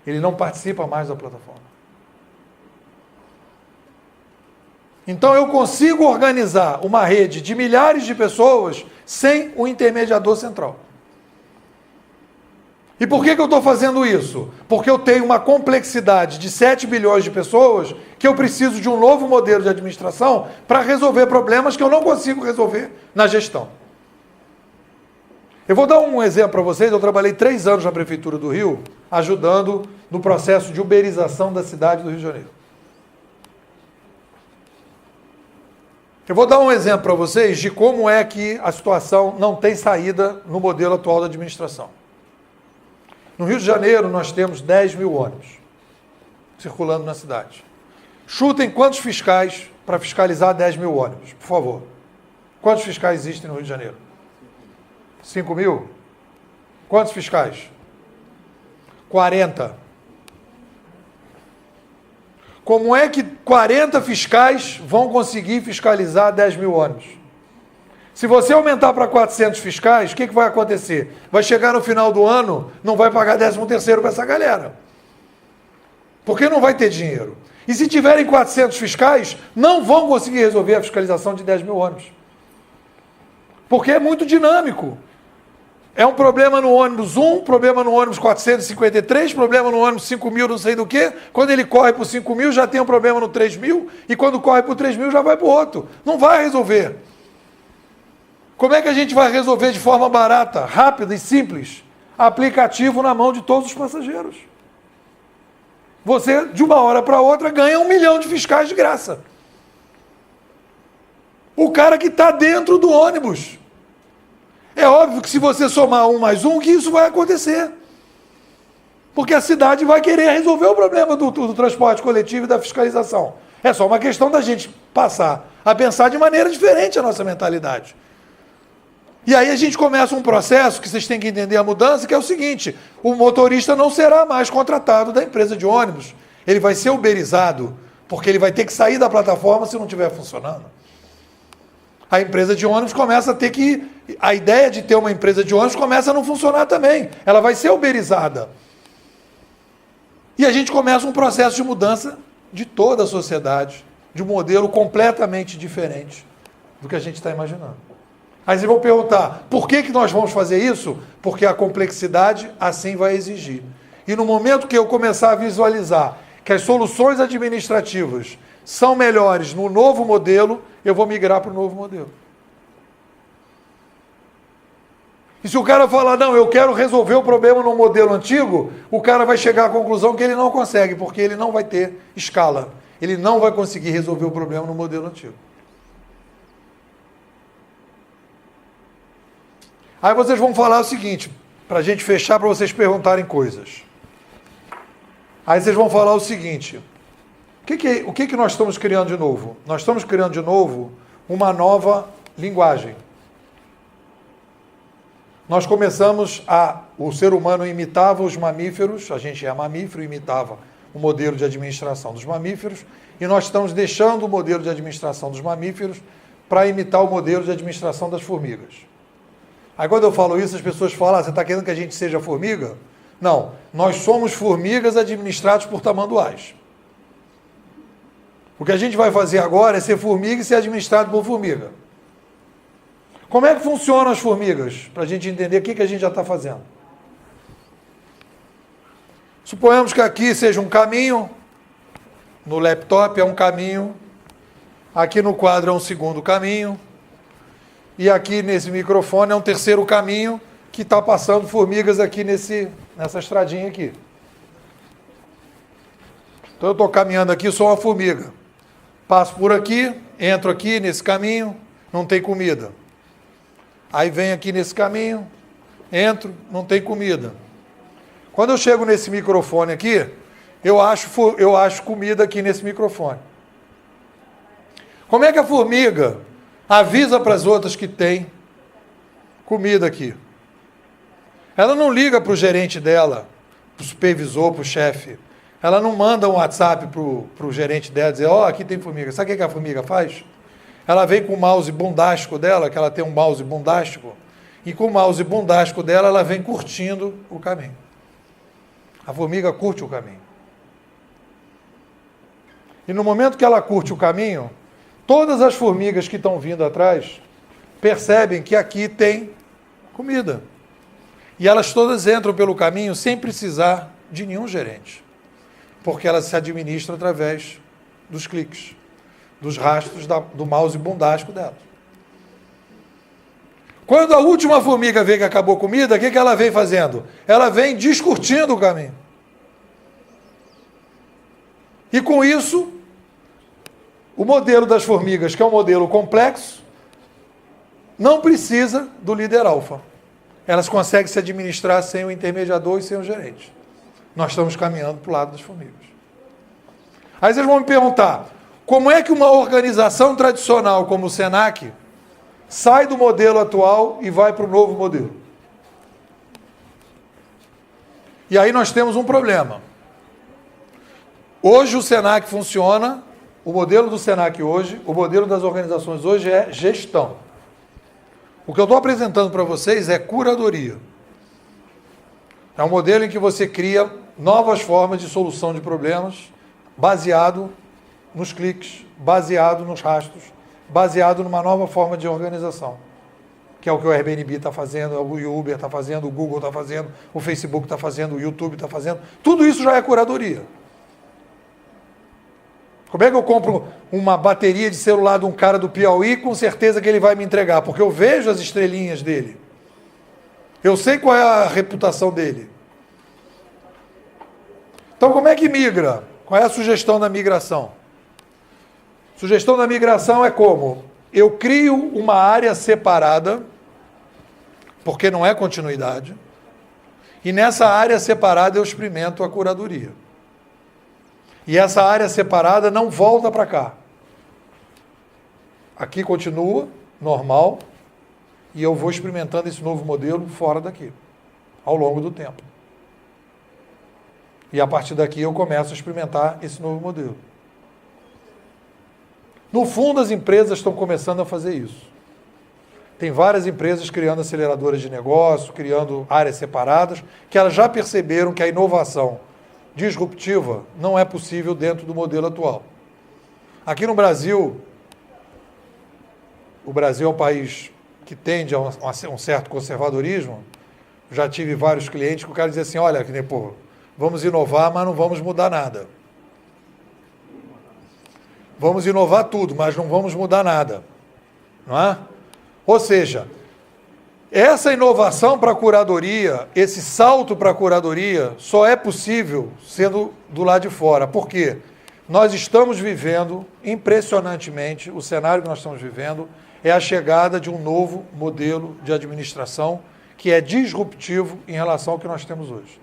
Speaker 1: Ele não participa mais da plataforma. Então eu consigo organizar uma rede de milhares de pessoas sem o intermediador central. E por que eu estou fazendo isso? Porque eu tenho uma complexidade de 7 bilhões de pessoas que eu preciso de um novo modelo de administração para resolver problemas que eu não consigo resolver na gestão. Eu vou dar um exemplo para vocês. Eu trabalhei 3 anos na Prefeitura do Rio, ajudando no processo de uberização da cidade do Rio de Janeiro. Eu vou dar um exemplo para vocês de como é que a situação não tem saída no modelo atual da administração. No Rio de Janeiro, nós temos 10 mil ônibus circulando na cidade. Chutem quantos fiscais para fiscalizar 10 mil ônibus, por favor. Quantos fiscais existem no Rio de Janeiro? 5 mil? Quantos fiscais? 40. Como é que 40 fiscais vão conseguir fiscalizar 10 mil ônibus? Se você aumentar para 400 fiscais, o que vai acontecer? Vai chegar no final do ano, não vai pagar 13º para essa galera. Porque não vai ter dinheiro. E se tiverem 400 fiscais, não vão conseguir resolver a fiscalização de 10 mil ônibus. Porque é muito dinâmico. É um problema no ônibus 1, problema no ônibus 453, problema no ônibus 5.000, não sei do que. Quando ele corre para o 5.000, já tem um problema no 3.000, e quando corre para o 3.000, já vai para o outro. Não vai resolver. Como é que a gente vai resolver de forma barata, rápida e simples? Aplicativo na mão de todos os passageiros. Você, de uma hora para outra, ganha 1 milhão de fiscais de graça. O cara que está dentro do ônibus. É óbvio que se você somar 1 mais 1, que isso vai acontecer. Porque a cidade vai querer resolver o problema do transporte coletivo e da fiscalização. É só uma questão da gente passar a pensar de maneira diferente a nossa mentalidade. E aí a gente começa um processo que vocês têm que entender a mudança, que é o seguinte: o motorista não será mais contratado da empresa de ônibus. Ele vai ser uberizado, porque ele vai ter que sair da plataforma se não estiver funcionando. A empresa de ônibus começa a ter que... A ideia de ter uma empresa de ônibus começa a não funcionar também. Ela vai ser uberizada. E a gente começa um processo de mudança de toda a sociedade, de um modelo completamente diferente do que a gente está imaginando. Aí vocês vão perguntar, por que nós vamos fazer isso? Porque a complexidade assim vai exigir. E no momento que eu começar a visualizar que as soluções administrativas são melhores no novo modelo, eu vou migrar para o novo modelo. E se o cara falar, não, eu quero resolver o problema no modelo antigo, o cara vai chegar à conclusão que ele não consegue, porque ele não vai ter escala. Ele não vai conseguir resolver o problema no modelo antigo. Aí vocês vão falar o seguinte, para a gente fechar, para vocês perguntarem coisas. Aí vocês vão falar o seguinte: o que nós estamos criando de novo? Nós estamos criando de novo uma nova linguagem. Nós começamos o ser humano imitava os mamíferos, a gente é mamífero, imitava o modelo de administração dos mamíferos, e nós estamos deixando o modelo de administração dos mamíferos para imitar o modelo de administração das formigas. Aí quando eu falo isso, as pessoas falam, você está querendo que a gente seja formiga? Não, nós somos formigas administrados por tamanduás. O que a gente vai fazer agora é ser formiga e ser administrado por formiga. Como é que funcionam as formigas? Para a gente entender o que a gente já está fazendo. Suponhamos que aqui seja um caminho, no laptop é um caminho, aqui no quadro é um segundo caminho, e aqui nesse microfone é um terceiro caminho que está passando formigas aqui nessa estradinha aqui. Então eu estou caminhando aqui, sou uma formiga. Passo por aqui, entro aqui nesse caminho, não tem comida. Aí venho aqui nesse caminho, entro, não tem comida. Quando eu chego nesse microfone aqui, eu acho comida aqui nesse microfone. Como é que a formiga avisa para as outras que tem comida aqui? Ela não liga para o gerente dela, para o supervisor, para o chefe. Ela não manda um WhatsApp para o gerente dela dizer, aqui tem formiga. Sabe o que a formiga faz? Ela vem com o mouse bundástico dela, que ela tem um mouse bundástico, e com o mouse bundástico dela, ela vem curtindo o caminho. A formiga curte o caminho. E no momento que ela curte o caminho, Todas as formigas que estão vindo atrás percebem que aqui tem comida. E elas todas entram pelo caminho sem precisar de nenhum gerente. Porque elas se administram através dos cliques, dos rastros do mouse bundástico delas. Quando a última formiga vê que acabou a comida, o que ela vem fazendo? Ela vem descurtindo o caminho. E com isso, o modelo das formigas, que é um modelo complexo, não precisa do líder alfa. Elas conseguem se administrar sem o intermediador e sem o gerente. Nós estamos caminhando para o lado das formigas. Aí vocês vão me perguntar, como é que uma organização tradicional como o Senac sai do modelo atual e vai para o novo modelo? E aí nós temos um problema. Hoje o Senac funciona, o modelo do Senac hoje, o modelo das organizações hoje é gestão. O que eu estou apresentando para vocês é curadoria. É um modelo em que você cria novas formas de solução de problemas, baseado nos cliques, baseado nos rastros, baseado numa nova forma de organização. Que é o que o Airbnb está fazendo, o Uber está fazendo, o Google está fazendo, o Facebook está fazendo, o YouTube está fazendo. Tudo isso já é curadoria. Como é que eu compro uma bateria de celular de um cara do Piauí com certeza que ele vai me entregar? Porque eu vejo as estrelinhas dele. Eu sei qual é a reputação dele. Então, como é que migra? Qual é a sugestão da migração? Sugestão da migração é como? Eu crio uma área separada, porque não é continuidade, e nessa área separada eu experimento a curadoria. E essa área separada não volta para cá. Aqui continua, normal, e eu vou experimentando esse novo modelo fora daqui, ao longo do tempo. E a partir daqui eu começo a experimentar esse novo modelo. No fundo, as empresas estão começando a fazer isso. Tem várias empresas criando aceleradoras de negócio, criando áreas separadas, que elas já perceberam que a inovação disruptiva não é possível dentro do modelo atual. Aqui no Brasil, o Brasil é um país que tende a um certo conservadorismo. Já tive vários clientes que o cara dizia assim, olha, pô, vamos inovar, mas não vamos mudar nada. Vamos inovar tudo, mas não vamos mudar nada. Não é? Ou seja, essa inovação para a curadoria, esse salto para a curadoria, só é possível sendo do lado de fora. Por quê? Nós estamos vivendo, impressionantemente, o cenário que nós estamos vivendo é a chegada de um novo modelo de administração que é disruptivo em relação ao que nós temos hoje.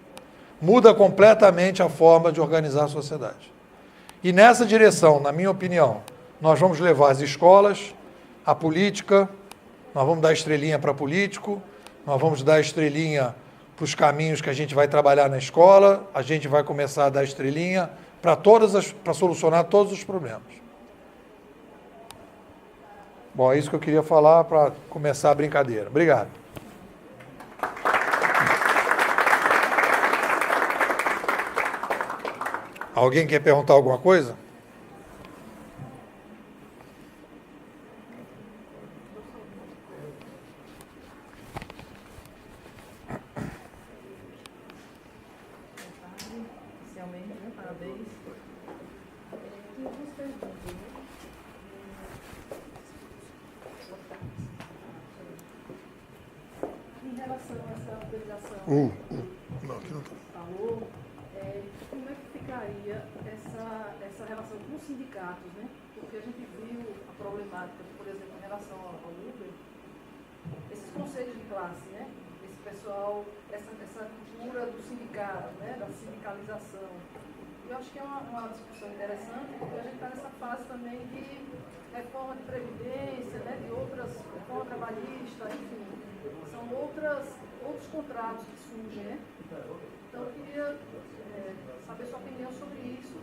Speaker 1: Muda completamente a forma de organizar a sociedade. E nessa direção, na minha opinião, nós vamos levar as escolas, a política, nós vamos dar estrelinha para político, nós vamos dar estrelinha para os caminhos que a gente vai trabalhar na escola, a gente vai começar a dar estrelinha para solucionar todos os problemas. Bom, é isso que eu queria falar para começar a brincadeira. Obrigado. Alguém quer perguntar alguma coisa?
Speaker 2: Parabéns. Em relação a essa autorização
Speaker 1: Não, aqui não está.
Speaker 2: Falou, como é que ficaria essa relação com os sindicatos, né? Porque a gente viu a problemática, por exemplo, em relação ao Uber, esses conselhos de classe, né? Esse pessoal, essa cultura do sindicato, né? Da sindicalização. Eu acho que é uma discussão interessante, porque a gente está nessa fase também de reforma de previdência, né? De outras, reforma trabalhista, enfim. São outros contratos que surgem, né? Então, eu queria saber sua opinião sobre isso,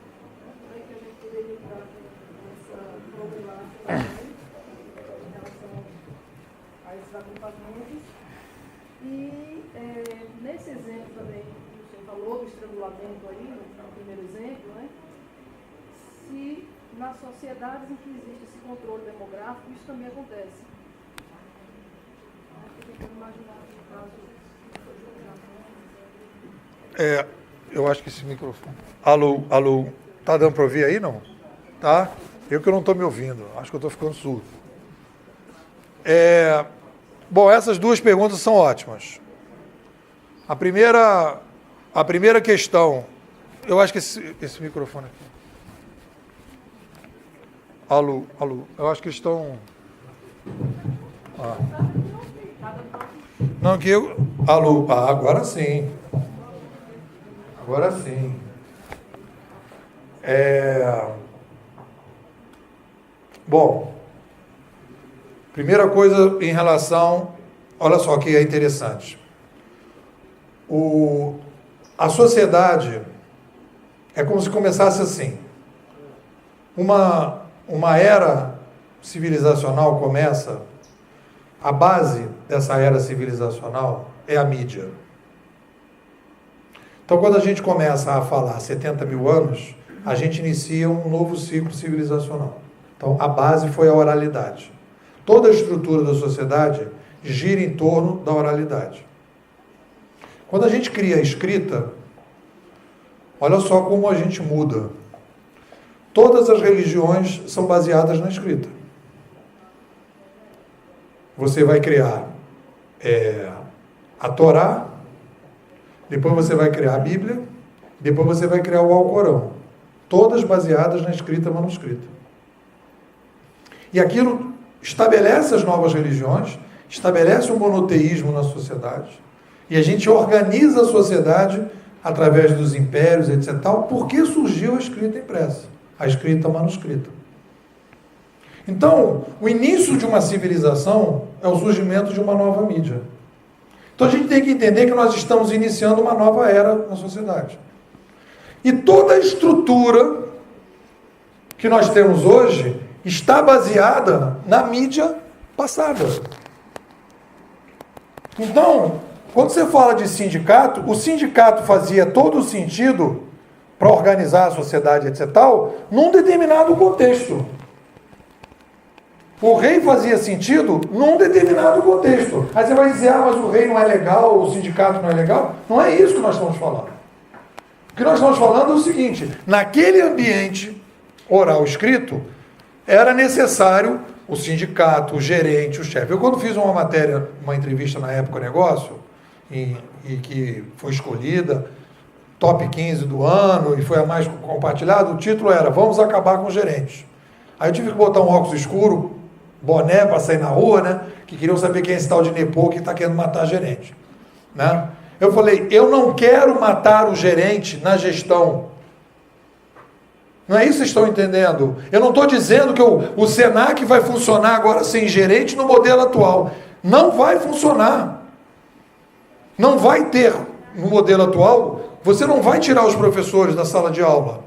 Speaker 2: como é que a gente poderia lidar com essa problemática também, em relação a esses agrupamentos. E nesse exemplo também, que você falou do estrangulamento aí, no primeiro exemplo, né? Se nas sociedades em que existe esse controle demográfico, isso também acontece. Estou tentando imaginar o caso.
Speaker 1: Eu acho que esse microfone... Alô, tá dando para ouvir aí, não? Tá? Eu que não estou me ouvindo, acho que eu estou ficando surdo. Bom, essas duas perguntas são ótimas. A primeira questão, eu acho que esse microfone aqui. Alô, eu acho que estão... Não, que eu... Alô, agora sim. Agora sim. Bom, primeira coisa em relação... Olha só que é interessante. A sociedade é como se começasse assim. Uma era civilizacional começa, a base dessa era civilizacional é a mídia. Então, quando a gente começa a falar 70 mil anos, a gente inicia um novo ciclo civilizacional. Então, a base foi a oralidade. Toda a estrutura da sociedade gira em torno da oralidade. Quando a gente cria a escrita, olha só como a gente muda. Todas as religiões são baseadas na escrita. Você vai criar a Torá, depois você vai criar a Bíblia, depois você vai criar o Alcorão. Todas baseadas na escrita manuscrita. E aquilo estabelece as novas religiões, estabelece o monoteísmo na sociedade, e a gente organiza a sociedade através dos impérios, etc. Porque surgiu a escrita impressa, a escrita manuscrita. Então, o início de uma civilização é o surgimento de uma nova mídia. Então a gente tem que entender que nós estamos iniciando uma nova era na sociedade. E toda a estrutura que nós temos hoje está baseada na mídia passada. Então, quando você fala de sindicato, o sindicato fazia todo o sentido para organizar a sociedade, etc., num determinado contexto. O rei fazia sentido num determinado contexto. Aí você vai dizer, mas o rei não é legal, o sindicato não é legal. Não é isso que nós estamos falando. O que nós estamos falando é o seguinte, naquele ambiente oral escrito, era necessário o sindicato, o gerente, o chefe. Eu, quando fiz uma matéria, uma entrevista na Época Negócio, e que foi escolhida, top 15 do ano, e foi a mais compartilhada, o título era Vamos Acabar com os Gerentes. Aí eu tive que botar um óculos escuro, boné para sair na rua, né? Que queriam saber quem é esse tal de Nepô que está querendo matar a gerente. Né? Eu falei, eu não quero matar o gerente na gestão. Não é isso que vocês estão entendendo? Eu não estou dizendo que o Senac vai funcionar agora sem gerente no modelo atual. Não vai funcionar. Não vai ter, no modelo atual, você não vai tirar os professores da sala de aula.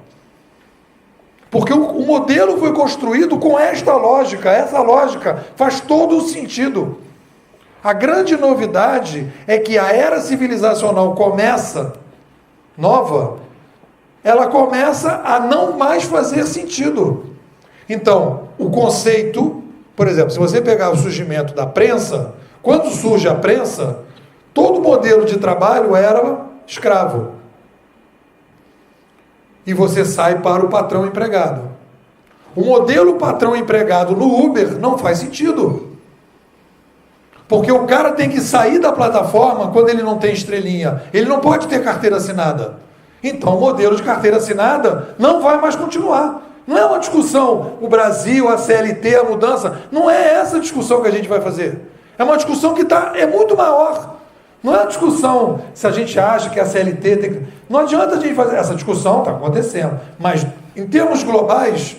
Speaker 1: Porque o modelo foi construído com esta lógica. Essa lógica faz todo o sentido. A grande novidade é que a era civilizacional começa, nova, ela começa a não mais fazer sentido. Então, o conceito, por exemplo, se você pegar o surgimento da prensa, quando surge a prensa, todo modelo de trabalho era escravo. E você sai para o patrão empregado. O modelo patrão empregado no Uber não faz sentido. Porque o cara tem que sair da plataforma quando ele não tem estrelinha. Ele não pode ter carteira assinada. Então o modelo de carteira assinada não vai mais continuar. Não é uma discussão, o Brasil, a CLT, a mudança. Não é essa a discussão que a gente vai fazer. É uma discussão que é muito maior. Não é uma discussão se a gente acha que a CLT tem que... Não adianta a gente fazer... Essa discussão está acontecendo. Mas, em termos globais,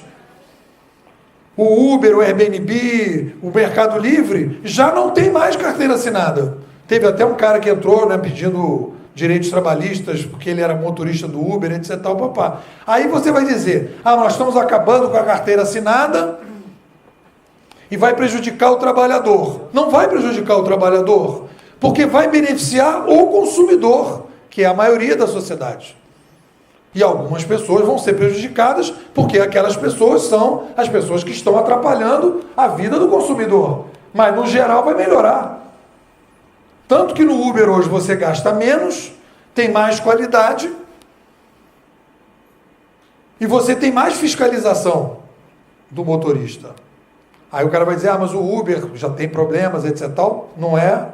Speaker 1: o Uber, o Airbnb, o Mercado Livre, já não tem mais carteira assinada. Teve até um cara que entrou, né, pedindo direitos trabalhistas, porque ele era motorista do Uber, etc. Papá. Aí você vai dizer, nós estamos acabando com a carteira assinada e vai prejudicar o trabalhador. Não vai prejudicar o trabalhador, porque vai beneficiar o consumidor, que é a maioria da sociedade. E algumas pessoas vão ser prejudicadas porque aquelas pessoas são as pessoas que estão atrapalhando a vida do consumidor. Mas, no geral, vai melhorar. Tanto que no Uber hoje você gasta menos, tem mais qualidade e você tem mais fiscalização do motorista. Aí o cara vai dizer, mas o Uber já tem problemas, etc. Tal. Não é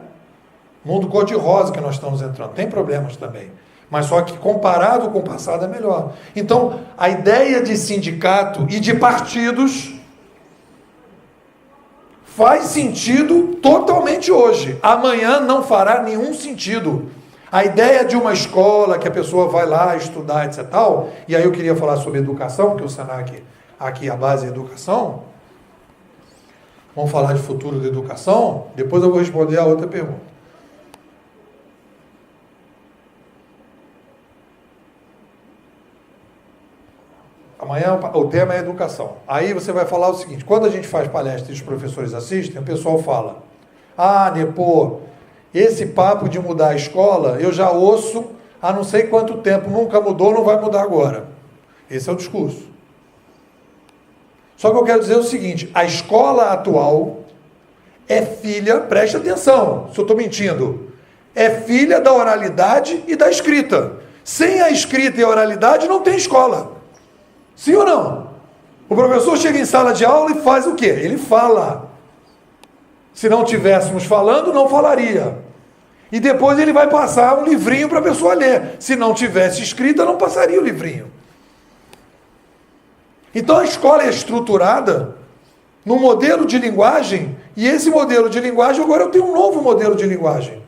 Speaker 1: mundo cor-de-rosa que nós estamos entrando. Tem problemas também. Mas só que comparado com o passado é melhor. Então, a ideia de sindicato e de partidos faz sentido totalmente hoje. Amanhã não fará nenhum sentido. A ideia de uma escola que a pessoa vai lá estudar, etc. Tal, e aí eu queria falar sobre educação, porque o Senac aqui a base é educação. Vamos falar de futuro da educação. Depois eu vou responder a outra pergunta. Amanhã o tema é educação. Aí você vai falar o seguinte, quando a gente faz palestra e os professores assistem, o pessoal fala, Nepô, esse papo de mudar a escola, eu já ouço há não sei quanto tempo, nunca mudou, não vai mudar agora. Esse é o discurso. Só que eu quero dizer o seguinte, a escola atual é filha, preste atenção, se eu estou mentindo, é filha da oralidade e da escrita. Sem a escrita e a oralidade não tem escola. Sim ou não? O professor chega em sala de aula e faz o quê? Ele fala. Se não tivéssemos falando, não falaria. E depois ele vai passar um livrinho para a pessoa ler. Se não tivesse escrita, não passaria o livrinho. Então a escola é estruturada num modelo de linguagem, e esse modelo de linguagem, agora eu tenho um novo modelo de linguagem,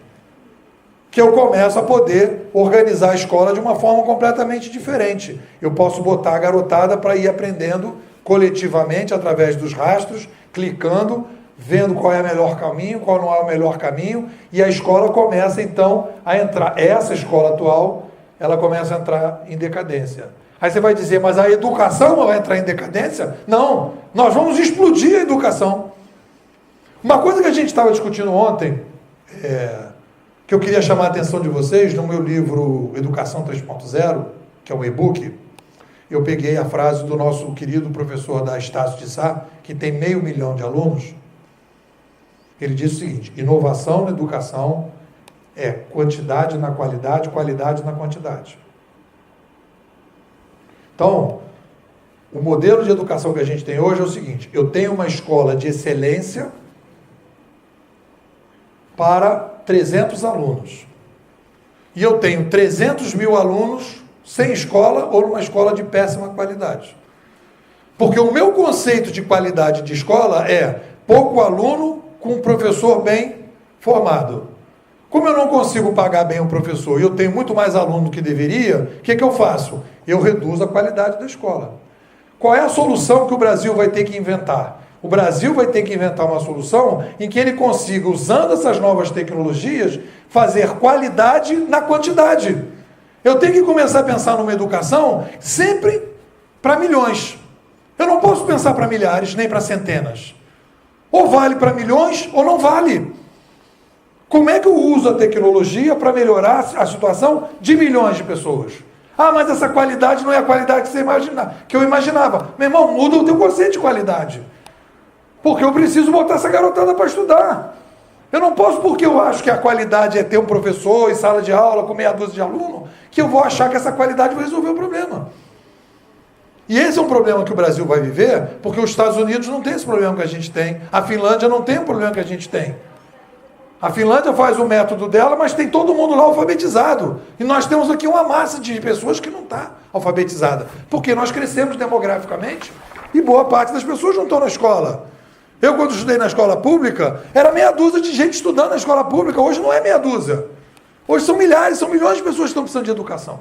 Speaker 1: que eu começo a poder organizar a escola de uma forma completamente diferente. Eu posso botar a garotada para ir aprendendo coletivamente, através dos rastros, clicando, vendo qual é o melhor caminho, qual não é o melhor caminho, e a escola começa então a entrar, essa escola atual, ela começa a entrar em decadência. Aí você vai dizer, mas a educação não vai entrar em decadência? Não, nós vamos explodir a educação. Uma coisa que a gente estava discutindo ontem, que eu queria chamar a atenção de vocês, no meu livro Educação 3.0, que é um e-book, eu peguei a frase do nosso querido professor da Estácio de Sá, que tem 500 mil de alunos. Ele diz o seguinte, inovação na educação é quantidade na qualidade, qualidade na quantidade. Então, o modelo de educação que a gente tem hoje é o seguinte, eu tenho uma escola de excelência para 300 alunos. E eu tenho 300 mil alunos sem escola ou numa escola de péssima qualidade. Porque o meu conceito de qualidade de escola é pouco aluno com um professor bem formado. Como eu não consigo pagar bem o professor e eu tenho muito mais aluno do que deveria, o que eu faço? Eu reduzo a qualidade da escola. Qual é a solução que o Brasil vai ter que inventar? O Brasil vai ter que inventar uma solução em que ele consiga, usando essas novas tecnologias, fazer qualidade na quantidade. Eu tenho que começar a pensar numa educação sempre para milhões. Eu não posso pensar para milhares, nem para centenas. Ou vale para milhões, ou não vale. Como é que eu uso a tecnologia para melhorar a situação de milhões de pessoas? Mas essa qualidade não é a qualidade que eu imaginava. Meu irmão, muda o teu conceito de qualidade. Porque eu preciso botar essa garotada para estudar. Eu não posso, porque eu acho que a qualidade é ter um professor em sala de aula com meia dúzia de aluno, que eu vou achar que essa qualidade vai resolver o problema. E esse é um problema que o Brasil vai viver, porque os Estados Unidos não tem esse problema que a gente tem. A Finlândia não tem o problema que a gente tem. A Finlândia faz o método dela, mas tem todo mundo lá alfabetizado. E nós temos aqui uma massa de pessoas que não está alfabetizada. Porque nós crescemos demograficamente e boa parte das pessoas não estão na escola. Eu, quando estudei na escola pública, era meia dúzia de gente estudando na escola pública. Hoje não é meia dúzia. Hoje são milhares, são milhões de pessoas que estão precisando de educação.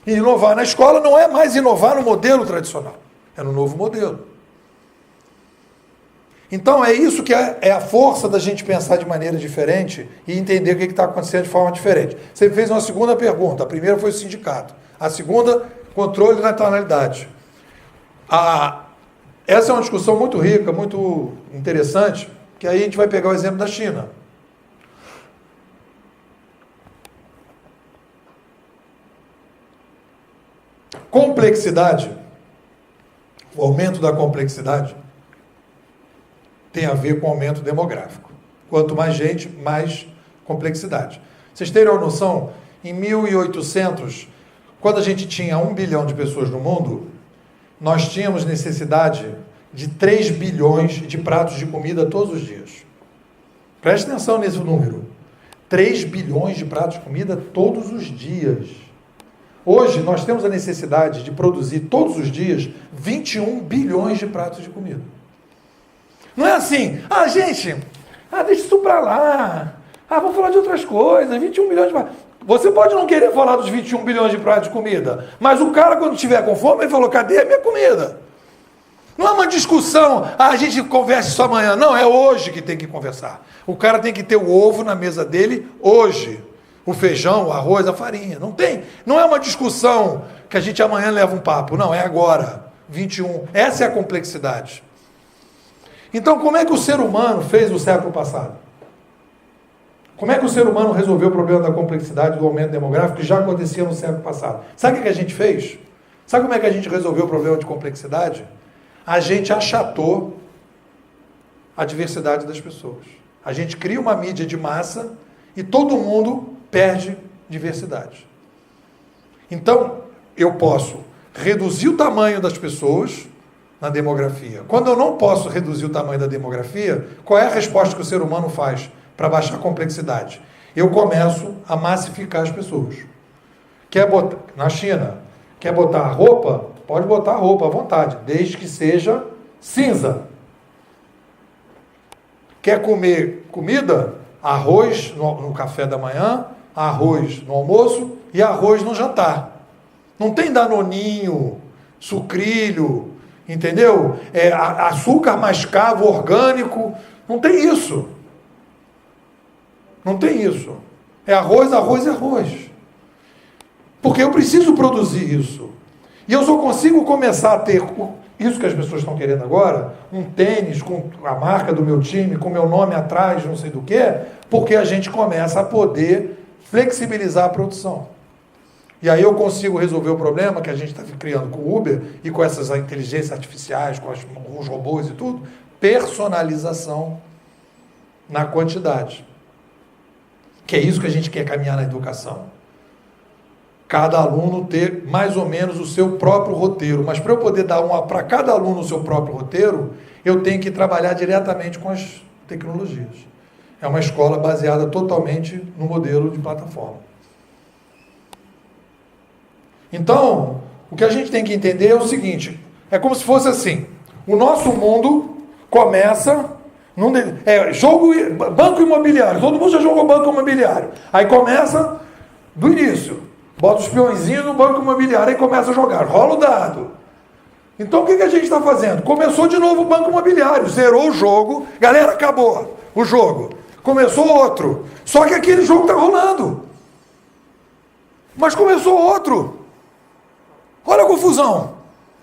Speaker 1: E inovar na escola não é mais inovar no modelo tradicional. É no novo modelo. Então é isso que é a força da gente pensar de maneira diferente e entender o que está acontecendo de forma diferente. Você fez uma segunda pergunta. A primeira foi o sindicato. A segunda, controle da nacionalidade. Essa é uma discussão muito rica, muito interessante, que aí a gente vai pegar o exemplo da China. Complexidade, o aumento da complexidade tem a ver com o aumento demográfico. Quanto mais gente, mais complexidade. Vocês terem uma noção, em 1800, quando a gente tinha 1 bilhão de pessoas no mundo, nós tínhamos necessidade de 3 bilhões de pratos de comida todos os dias. Preste atenção nesse número. 3 bilhões de pratos de comida todos os dias. Hoje, nós temos a necessidade de produzir todos os dias 21 bilhões de pratos de comida. Não é assim, gente, deixa isso pra lá. Vamos falar de outras coisas, 21 bilhões de pratos. Você pode não querer falar dos 21 bilhões de pratos de comida, mas o cara, quando estiver com fome, ele falou, cadê a minha comida? Não é uma discussão, a gente conversa isso amanhã. Não, é hoje que tem que conversar. O cara tem que ter o ovo na mesa dele hoje. O feijão, o arroz, a farinha. Não é uma discussão que a gente amanhã leva um papo. Não, é agora. 21. Essa é a complexidade. Então, como é que o ser humano fez no século passado? Como é que o ser humano resolveu o problema da complexidade do aumento demográfico que já acontecia no século passado? Sabe o que a gente fez? Sabe como é que a gente resolveu o problema de complexidade? A gente achatou a diversidade das pessoas. A gente cria uma mídia de massa e todo mundo perde diversidade. Então, eu posso reduzir o tamanho das pessoas na demografia. Quando eu não posso reduzir o tamanho da demografia, qual é a resposta que o ser humano faz para baixar a complexidade? Eu começo a massificar as pessoas. Na China, quer botar roupa? Pode botar roupa à vontade, desde que seja cinza. Quer comer comida? Arroz no café da manhã, arroz no almoço e arroz no jantar. Não tem danoninho, sucrilho, entendeu? Açúcar mascavo orgânico. Não tem isso. Não tem isso. É arroz, arroz e arroz. Porque eu preciso produzir isso. E eu só consigo começar a ter isso que as pessoas estão querendo agora, um tênis com a marca do meu time, com meu nome atrás, não sei do que, porque a gente começa a poder flexibilizar a produção. E aí eu consigo resolver o problema que a gente está criando com o Uber e com essas inteligências artificiais, com os robôs e tudo, personalização na quantidade. Que é isso que a gente quer caminhar na educação. Cada aluno ter mais ou menos o seu próprio roteiro. Mas para eu poder dar para cada aluno o seu próprio roteiro, eu tenho que trabalhar diretamente com as tecnologias. É uma escola baseada totalmente no modelo de plataforma. Então, o que a gente tem que entender é o seguinte, é como se fosse assim, o nosso mundo começa, banco imobiliário, todo mundo já jogou banco imobiliário. Aí começa do início. Bota os peõezinhos no banco imobiliário e começa a jogar. Rola o dado. Então o que a gente está fazendo? Começou de novo o banco imobiliário. Zerou o jogo. Galera, acabou o jogo. Começou outro. Só que aquele jogo está rolando. Mas começou outro. Olha a confusão.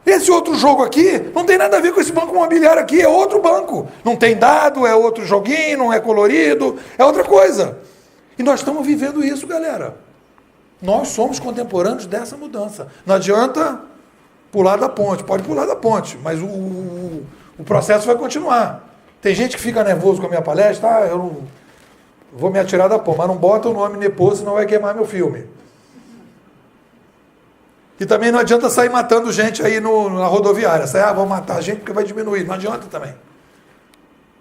Speaker 1: Esse outro jogo aqui não tem nada a ver com esse banco imobiliário aqui. É outro banco. Não tem dado, é outro joguinho, não é colorido. É outra coisa. E nós estamos vivendo isso, galera. Nós somos contemporâneos dessa mudança. Não adianta pular da ponte. Pode pular da ponte, mas o processo vai continuar. Tem gente que fica nervoso com a minha palestra. Eu não vou me atirar da ponte, mas não bota o nome Nepô, senão vai queimar meu filme. E também não adianta sair matando gente aí na rodoviária. Vou matar gente porque vai diminuir. Não adianta também.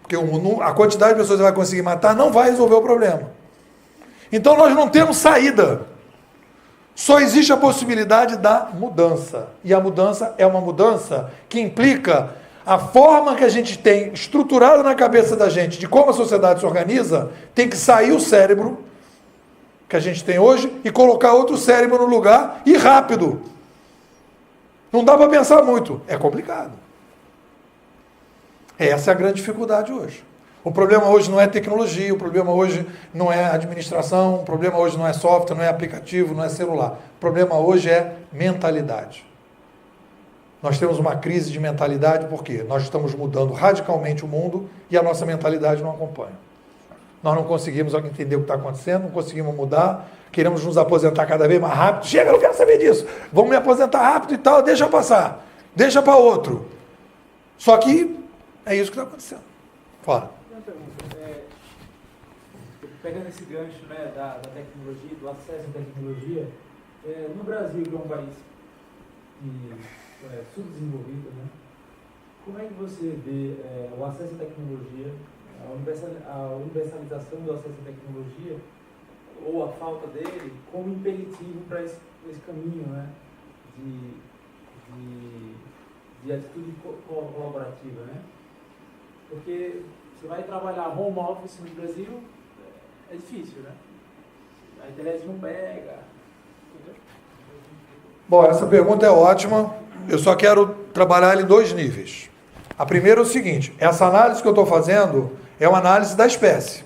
Speaker 1: Porque a quantidade de pessoas que vai conseguir matar não vai resolver o problema. Então nós não temos saída. Só existe a possibilidade da mudança. E a mudança é uma mudança que implica a forma que a gente tem estruturada na cabeça da gente, de como a sociedade se organiza, tem que sair o cérebro que a gente tem hoje e colocar outro cérebro no lugar e rápido. Não dá para pensar muito. É complicado. Essa é a grande dificuldade hoje. O problema hoje não é tecnologia, o problema hoje não é administração, o problema hoje não é software, não é aplicativo, não é celular. O problema hoje é mentalidade. Nós temos uma crise de mentalidade porque nós estamos mudando radicalmente o mundo e a nossa mentalidade não acompanha. Nós não conseguimos entender o que está acontecendo, não conseguimos mudar, queremos nos aposentar cada vez mais rápido. Chega, eu não quero saber disso. Vamos me aposentar rápido e tal, deixa passar. Deixa para outro. Só que é isso que está acontecendo. Fala.
Speaker 3: Uma pergunta. Pegando esse gancho, né, da tecnologia, do acesso à tecnologia, no Brasil, que é um país subdesenvolvido, né, como é que você vê o acesso à tecnologia, a universalização do acesso à tecnologia, ou a falta dele, como impeditivo para esse caminho, né, de atitude colaborativa, né? Porque você vai trabalhar home office no Brasil, é difícil, né? A internet não pega. Entendeu?
Speaker 1: Bom, essa pergunta é ótima. Eu só quero trabalhar ela em 2 níveis. A primeira é o seguinte: essa análise que eu estou fazendo é uma análise da espécie.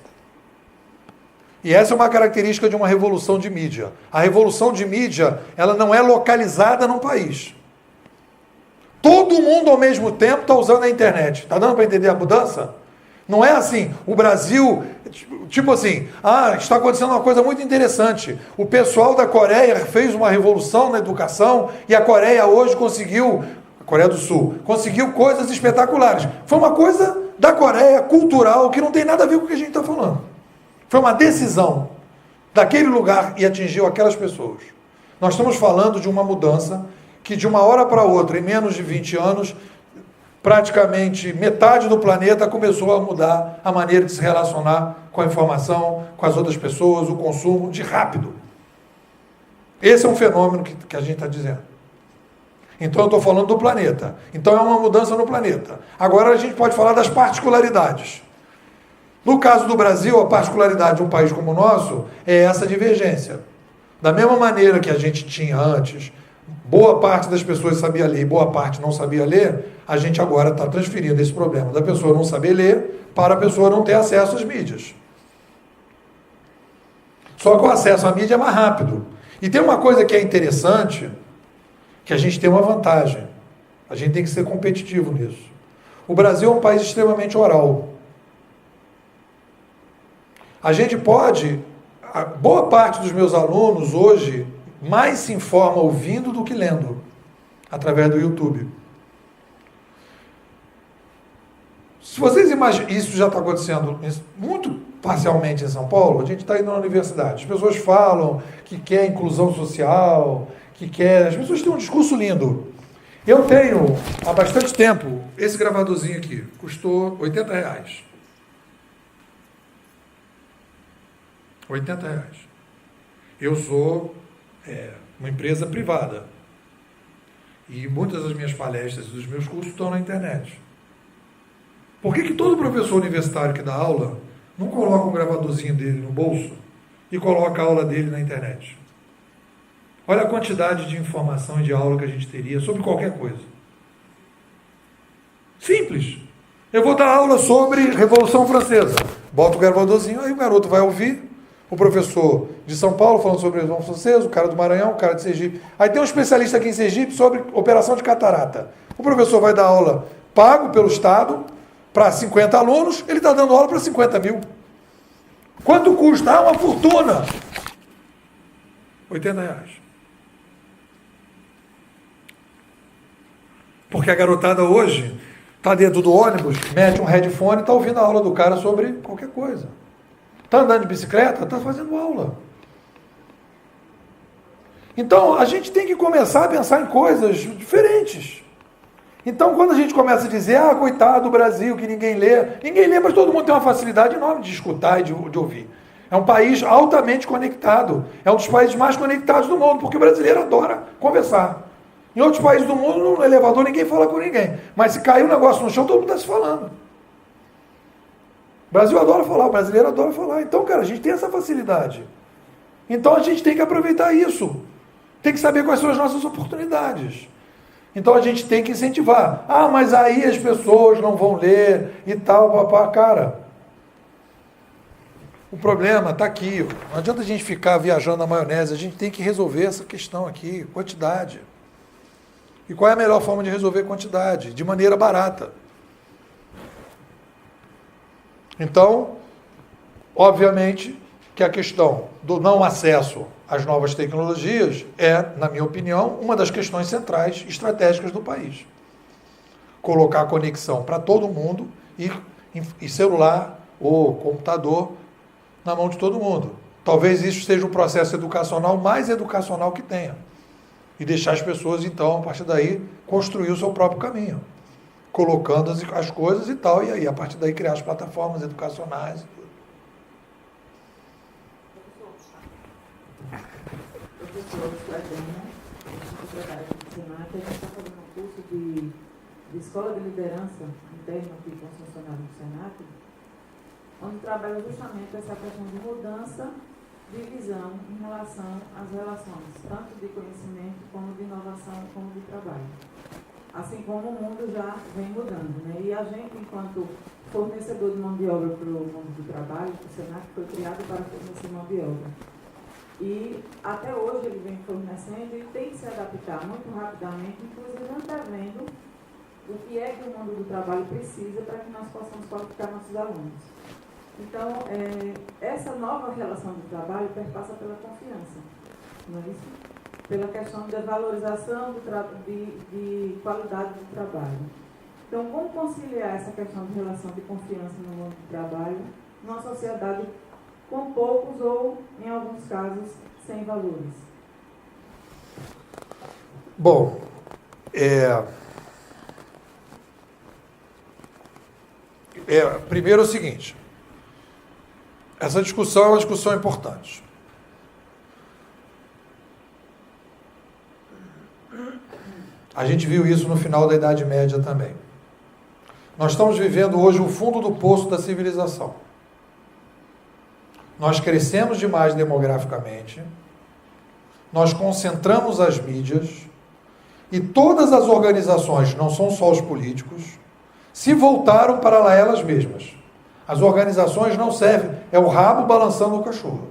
Speaker 1: E essa é uma característica de uma revolução de mídia. A revolução de mídia, ela não é localizada num país. Todo mundo ao mesmo tempo está usando a internet. Está dando para entender a mudança? Não é assim, o Brasil, tipo assim, está acontecendo uma coisa muito interessante. O pessoal da Coreia fez uma revolução na educação e a Coreia hoje conseguiu, a Coreia do Sul, conseguiu coisas espetaculares. Foi uma coisa da Coreia, cultural, que não tem nada a ver com o que a gente está falando. Foi uma decisão daquele lugar e atingiu aquelas pessoas. Nós estamos falando de uma mudança que de uma hora para outra, em menos de 20 anos, praticamente metade do planeta começou a mudar a maneira de se relacionar com a informação, com as outras pessoas, o consumo, de rápido. Esse é um fenômeno que a gente está dizendo. Então eu estou falando do planeta. Então é uma mudança no planeta. Agora a gente pode falar das particularidades. No caso do Brasil, a particularidade de um país como o nosso é essa divergência. Da mesma maneira que a gente tinha antes, boa parte das pessoas sabia ler e boa parte não sabia ler, a gente agora está transferindo esse problema da pessoa não saber ler para a pessoa não ter acesso às mídias. Só que o acesso à mídia é mais rápido. E tem uma coisa que é interessante, que a gente tem uma vantagem. A gente tem que ser competitivo nisso. O Brasil é um país extremamente oral. A gente pode, a boa parte dos meus alunos hoje mais se informa ouvindo do que lendo, através do YouTube. Se vocês imaginam, isso já está acontecendo muito parcialmente em São Paulo, a gente está indo na universidade, as pessoas falam que quer inclusão social, as pessoas têm um discurso lindo. Eu tenho, há bastante tempo, esse gravadorzinho aqui, custou R$80. R$80. Eu sou uma empresa privada. E muitas das minhas palestras e dos meus cursos estão na internet. Por que todo professor universitário que dá aula não coloca um gravadorzinho dele no bolso e coloca a aula dele na internet? Olha a quantidade de informação e de aula que a gente teria sobre qualquer coisa. Simples. Eu vou dar aula sobre Revolução Francesa. Bota o gravadorzinho, aí o garoto vai ouvir. O professor de São Paulo falando sobre a Revolução Francesa, o cara do Maranhão, o cara de Sergipe. Aí tem um especialista aqui em Sergipe sobre operação de catarata. O professor vai dar aula pago pelo Estado para 50 alunos, ele está dando aula para 50 mil. Quanto custa? Uma fortuna. R$80. Porque a garotada hoje está dentro do ônibus, mete um headphone e está ouvindo a aula do cara sobre qualquer coisa. Está andando de bicicleta? Está fazendo aula. Então, a gente tem que começar a pensar em coisas diferentes. Então, quando a gente começa a dizer, coitado do Brasil, que ninguém lê, mas todo mundo tem uma facilidade enorme de escutar e de ouvir. É um país altamente conectado. É um dos países mais conectados do mundo, porque o brasileiro adora conversar. Em outros países do mundo, no elevador, ninguém fala com ninguém. Mas se cair um negócio no chão, todo mundo está se falando. O Brasil adora falar, o brasileiro adora falar. Então, cara, a gente tem essa facilidade. Então, a gente tem que aproveitar isso. Tem que saber quais são as nossas oportunidades. Então, a gente tem que incentivar. Mas aí as pessoas não vão ler e tal, papá. Cara, o problema está aqui. Não adianta a gente ficar viajando na maionese. A gente tem que resolver essa questão aqui, quantidade. E qual é a melhor forma de resolver quantidade? De maneira barata. Então, Obviamente que a questão do não acesso às novas tecnologias é, na minha opinião, uma das questões centrais estratégicas do país. Colocar conexão para todo mundo e celular ou computador na mão de todo mundo. Talvez isso seja o processo educacional mais educacional que tenha. E deixar as pessoas, então, a partir daí, construir o seu próprio caminho. Colocando as coisas e tal, e aí, a partir daí, criar as plataformas educacionais e tudo.
Speaker 4: Professor Escladena, secretária do Senac, a gente está fazendo um curso de Escola de Liderança Interna aqui com os funcionários do Senac, onde trabalha justamente essa questão de mudança de visão em relação às relações, tanto de conhecimento, como de inovação, como de trabalho. Assim como o mundo já vem mudando, né? E a gente, enquanto fornecedor de mão de obra para o mundo do trabalho, o Senac foi criado para fornecer mão de obra. E até hoje ele vem fornecendo e tem que se adaptar muito rapidamente, inclusive antevendo o que é que o mundo do trabalho precisa para que nós possamos qualificar nossos alunos. Então, essa nova relação do trabalho perpassa pela confiança, não é isso? Pela questão da valorização de qualidade do trabalho. Então, como conciliar essa questão de relação de confiança no mundo do trabalho numa sociedade com poucos ou, em alguns casos, sem valores?
Speaker 1: Bom, primeiro é o seguinte, essa discussão é uma discussão importante. A gente viu isso no final da Idade Média também. Nós estamos vivendo hoje o fundo do poço da civilização. Nós crescemos demais demograficamente, nós concentramos as mídias e todas as organizações, não são só os políticos, se voltaram para lá elas mesmas. As organizações não servem, é o rabo balançando o cachorro.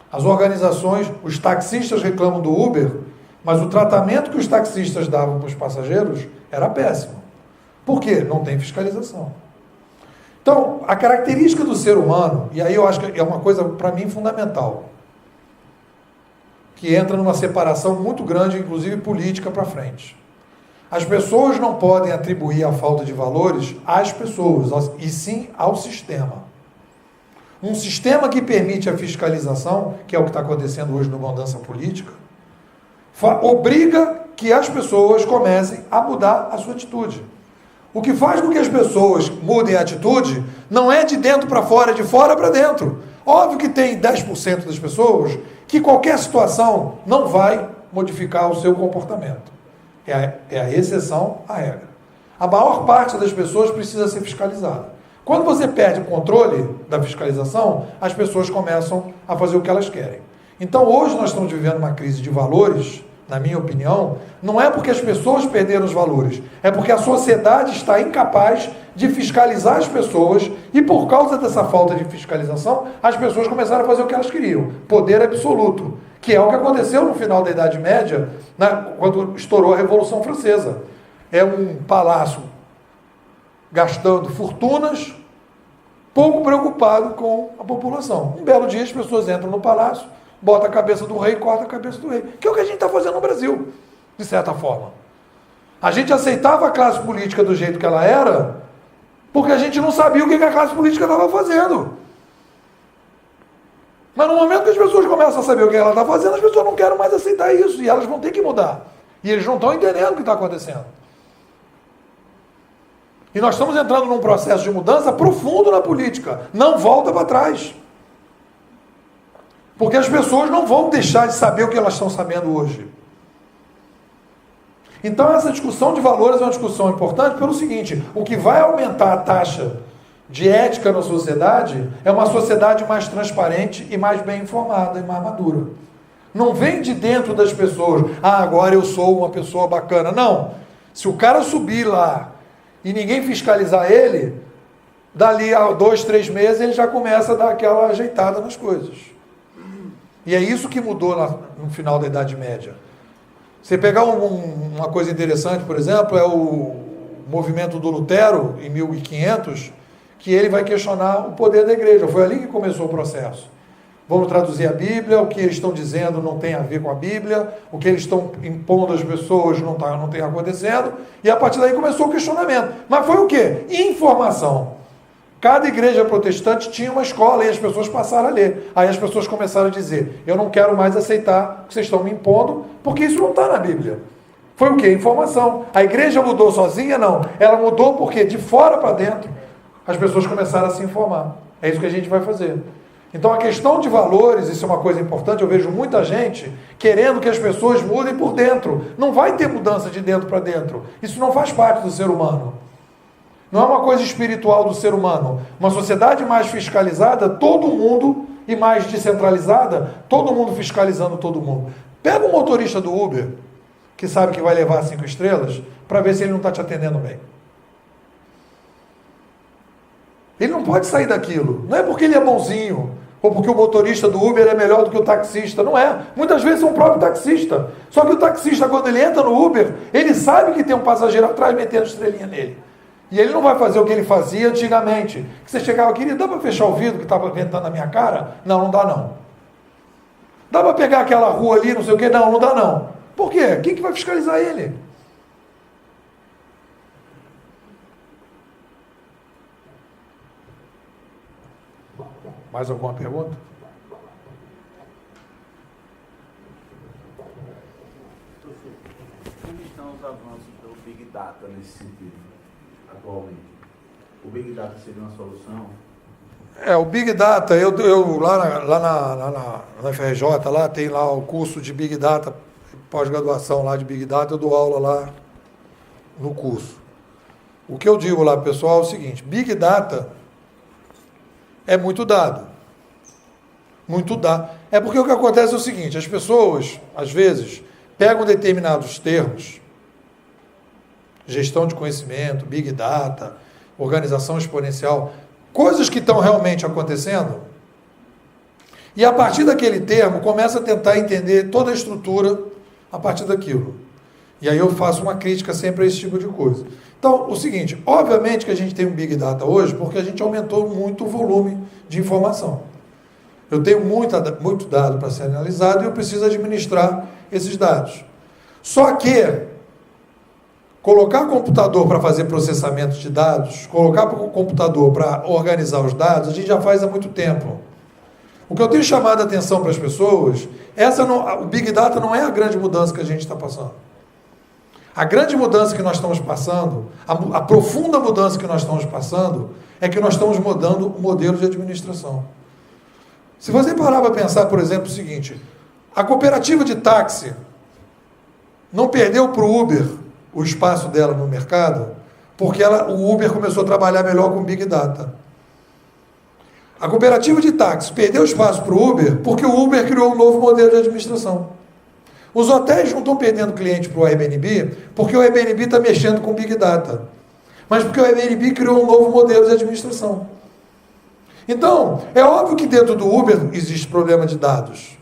Speaker 1: As organizações, os taxistas reclamam do Uber, mas o tratamento que os taxistas davam para os passageiros era péssimo. Por quê? Não tem fiscalização. Então, a característica do ser humano, e aí eu acho que é uma coisa, para mim, fundamental, que entra numa separação muito grande, inclusive política, para frente. As pessoas não podem atribuir a falta de valores às pessoas, e sim ao sistema. Um sistema que permite a fiscalização, que é o que está acontecendo hoje no Mudança Política, obriga que as pessoas comecem a mudar a sua atitude. O que faz com que as pessoas mudem a atitude não é de dentro para fora, é de fora para dentro. Óbvio que tem 10% das pessoas que qualquer situação não vai modificar o seu comportamento. É a exceção à regra. A maior parte das pessoas precisa ser fiscalizada. Quando você perde o controle da fiscalização, as pessoas começam a fazer o que elas querem. Então, hoje nós estamos vivendo uma crise de valores, na minha opinião, não é porque as pessoas perderam os valores, é porque a sociedade está incapaz de fiscalizar as pessoas e, por causa dessa falta de fiscalização, as pessoas começaram a fazer o que elas queriam, poder absoluto, que é o que aconteceu no final da Idade Média, quando estourou a Revolução Francesa. É um palácio gastando fortunas, pouco preocupado com a população. Um belo dia as pessoas entram no palácio, bota a cabeça do rei e corta a cabeça do rei. Que é o que a gente está fazendo no Brasil, de certa forma. A gente aceitava a classe política do jeito que ela era, porque a gente não sabia o que a classe política estava fazendo. Mas no momento que as pessoas começam a saber o que ela está fazendo, as pessoas não querem mais aceitar isso, e elas vão ter que mudar. E eles não estão entendendo o que está acontecendo. E nós estamos entrando num processo de mudança profundo na política. Não volta para trás. Porque as pessoas não vão deixar de saber o que elas estão sabendo hoje. Então essa discussão de valores é uma discussão importante pelo seguinte: o que vai aumentar a taxa de ética na sociedade é uma sociedade mais transparente e mais bem informada e mais madura. Não vem de dentro das pessoas, agora eu sou uma pessoa bacana. Não. Se o cara subir lá e ninguém fiscalizar ele, dali a 2, 3 meses ele já começa a dar aquela ajeitada nas coisas. E é isso que mudou no final da Idade Média. Você pegar uma coisa interessante, por exemplo, é o movimento do Lutero, em 1500, que ele vai questionar o poder da igreja. Foi ali que começou o processo. Vamos traduzir a Bíblia, o que eles estão dizendo não tem a ver com a Bíblia, o que eles estão impondo às pessoas não tem acontecendo, e a partir daí começou o questionamento. Mas foi o quê? Informação. Cada igreja protestante tinha uma escola e as pessoas passaram a ler. Aí as pessoas começaram a dizer, eu não quero mais aceitar o que vocês estão me impondo, porque isso não está na Bíblia. Foi o quê? Informação. A igreja mudou sozinha? Não. Ela mudou porque de fora para dentro as pessoas começaram a se informar. É isso que a gente vai fazer. Então a questão de valores, isso é uma coisa importante, eu vejo muita gente querendo que as pessoas mudem por dentro. Não vai ter mudança de dentro para dentro. Isso não faz parte do ser humano. Não é uma coisa espiritual do ser humano. Uma sociedade mais fiscalizada, todo mundo, e mais descentralizada, todo mundo fiscalizando todo mundo. Pega um motorista do Uber, que sabe que vai levar 5 estrelas, para ver se ele não está te atendendo bem. Ele não pode sair daquilo. Não é porque ele é bonzinho, ou porque o motorista do Uber é melhor do que o taxista. Não é. Muitas vezes é um próprio taxista. Só que o taxista, quando ele entra no Uber, ele sabe que tem um passageiro atrás metendo estrelinha nele. E ele não vai fazer o que ele fazia antigamente. Que você chegava, querido, dá para fechar o vidro que estava ventando na minha cara? Não, não dá não. Dá para pegar aquela rua ali, não sei o quê? Não, não dá não. Por quê? Quem que vai fiscalizar ele? Mais alguma pergunta?
Speaker 5: Como estão os avanços do Big Data nesse sentido, atualmente? O Big Data seria uma solução?
Speaker 1: O Big Data, eu lá na FRJ, lá tem lá o curso de Big Data, pós-graduação lá de Big Data, eu dou aula lá no curso. O que eu digo lá, pessoal, é o seguinte, Big Data é muito dado. Muito dado. É porque o que acontece é o seguinte, as pessoas, às vezes, pegam determinados termos, gestão de conhecimento, Big Data, organização exponencial, coisas que estão realmente acontecendo, e a partir daquele termo, começa a tentar entender toda a estrutura a partir daquilo. E aí eu faço uma crítica sempre a esse tipo de coisa. Então, o seguinte, obviamente que a gente tem um Big Data hoje, porque a gente aumentou muito o volume de informação. Eu tenho muito dado para ser analisado e eu preciso administrar esses dados. Só que, colocar computador para fazer processamento de dados, colocar computador para organizar os dados, a gente já faz há muito tempo. O que eu tenho chamado a atenção para as pessoas, o Big Data não é a grande mudança que a gente está passando. A grande mudança que nós estamos passando, a profunda mudança que nós estamos passando, é que nós estamos mudando o modelo de administração. Se você parar para pensar, por exemplo, o seguinte, a cooperativa de táxi não perdeu para o Uber o espaço dela no mercado, porque o Uber começou a trabalhar melhor com Big Data. A cooperativa de táxi perdeu espaço para o Uber, porque o Uber criou um novo modelo de administração. Os hotéis não estão perdendo cliente para o Airbnb, porque o Airbnb está mexendo com Big Data, mas porque o Airbnb criou um novo modelo de administração. Então, é óbvio que dentro do Uber existe problema de dados,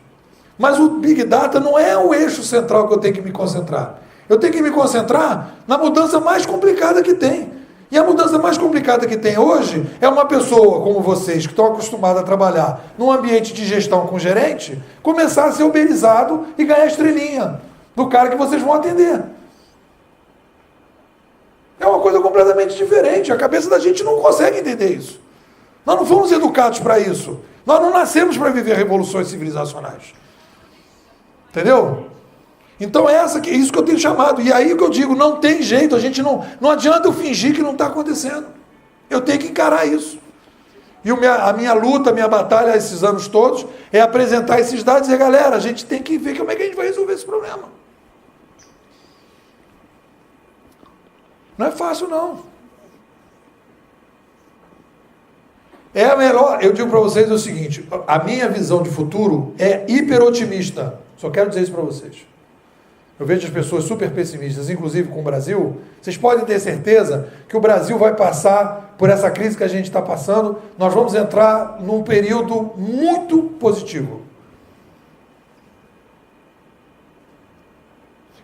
Speaker 1: mas o Big Data não é o eixo central que eu tenho que me concentrar. Eu tenho que me concentrar na mudança mais complicada que tem. E a mudança mais complicada que tem hoje é uma pessoa como vocês, que estão acostumados a trabalhar num ambiente de gestão com gerente, começar a ser uberizado e ganhar estrelinha do cara que vocês vão atender. É uma coisa completamente diferente. A cabeça da gente não consegue entender isso. Nós não fomos educados para isso. Nós não nascemos para viver revoluções civilizacionais. Entendeu? Então é isso que eu tenho chamado. E aí o que eu digo, não tem jeito, não adianta eu fingir que não está acontecendo. Eu tenho que encarar isso. E a minha luta, a minha batalha esses anos todos é apresentar esses dados e dizer, galera, a gente tem que ver como é que a gente vai resolver esse problema. Não é fácil, não. É a melhor, eu digo para vocês o seguinte, a minha visão de futuro é hiper otimista. Só quero dizer isso para vocês. Eu vejo as pessoas super pessimistas, inclusive com o Brasil. Vocês podem ter certeza que o Brasil vai passar por essa crise que a gente está passando. Nós vamos entrar num período muito positivo.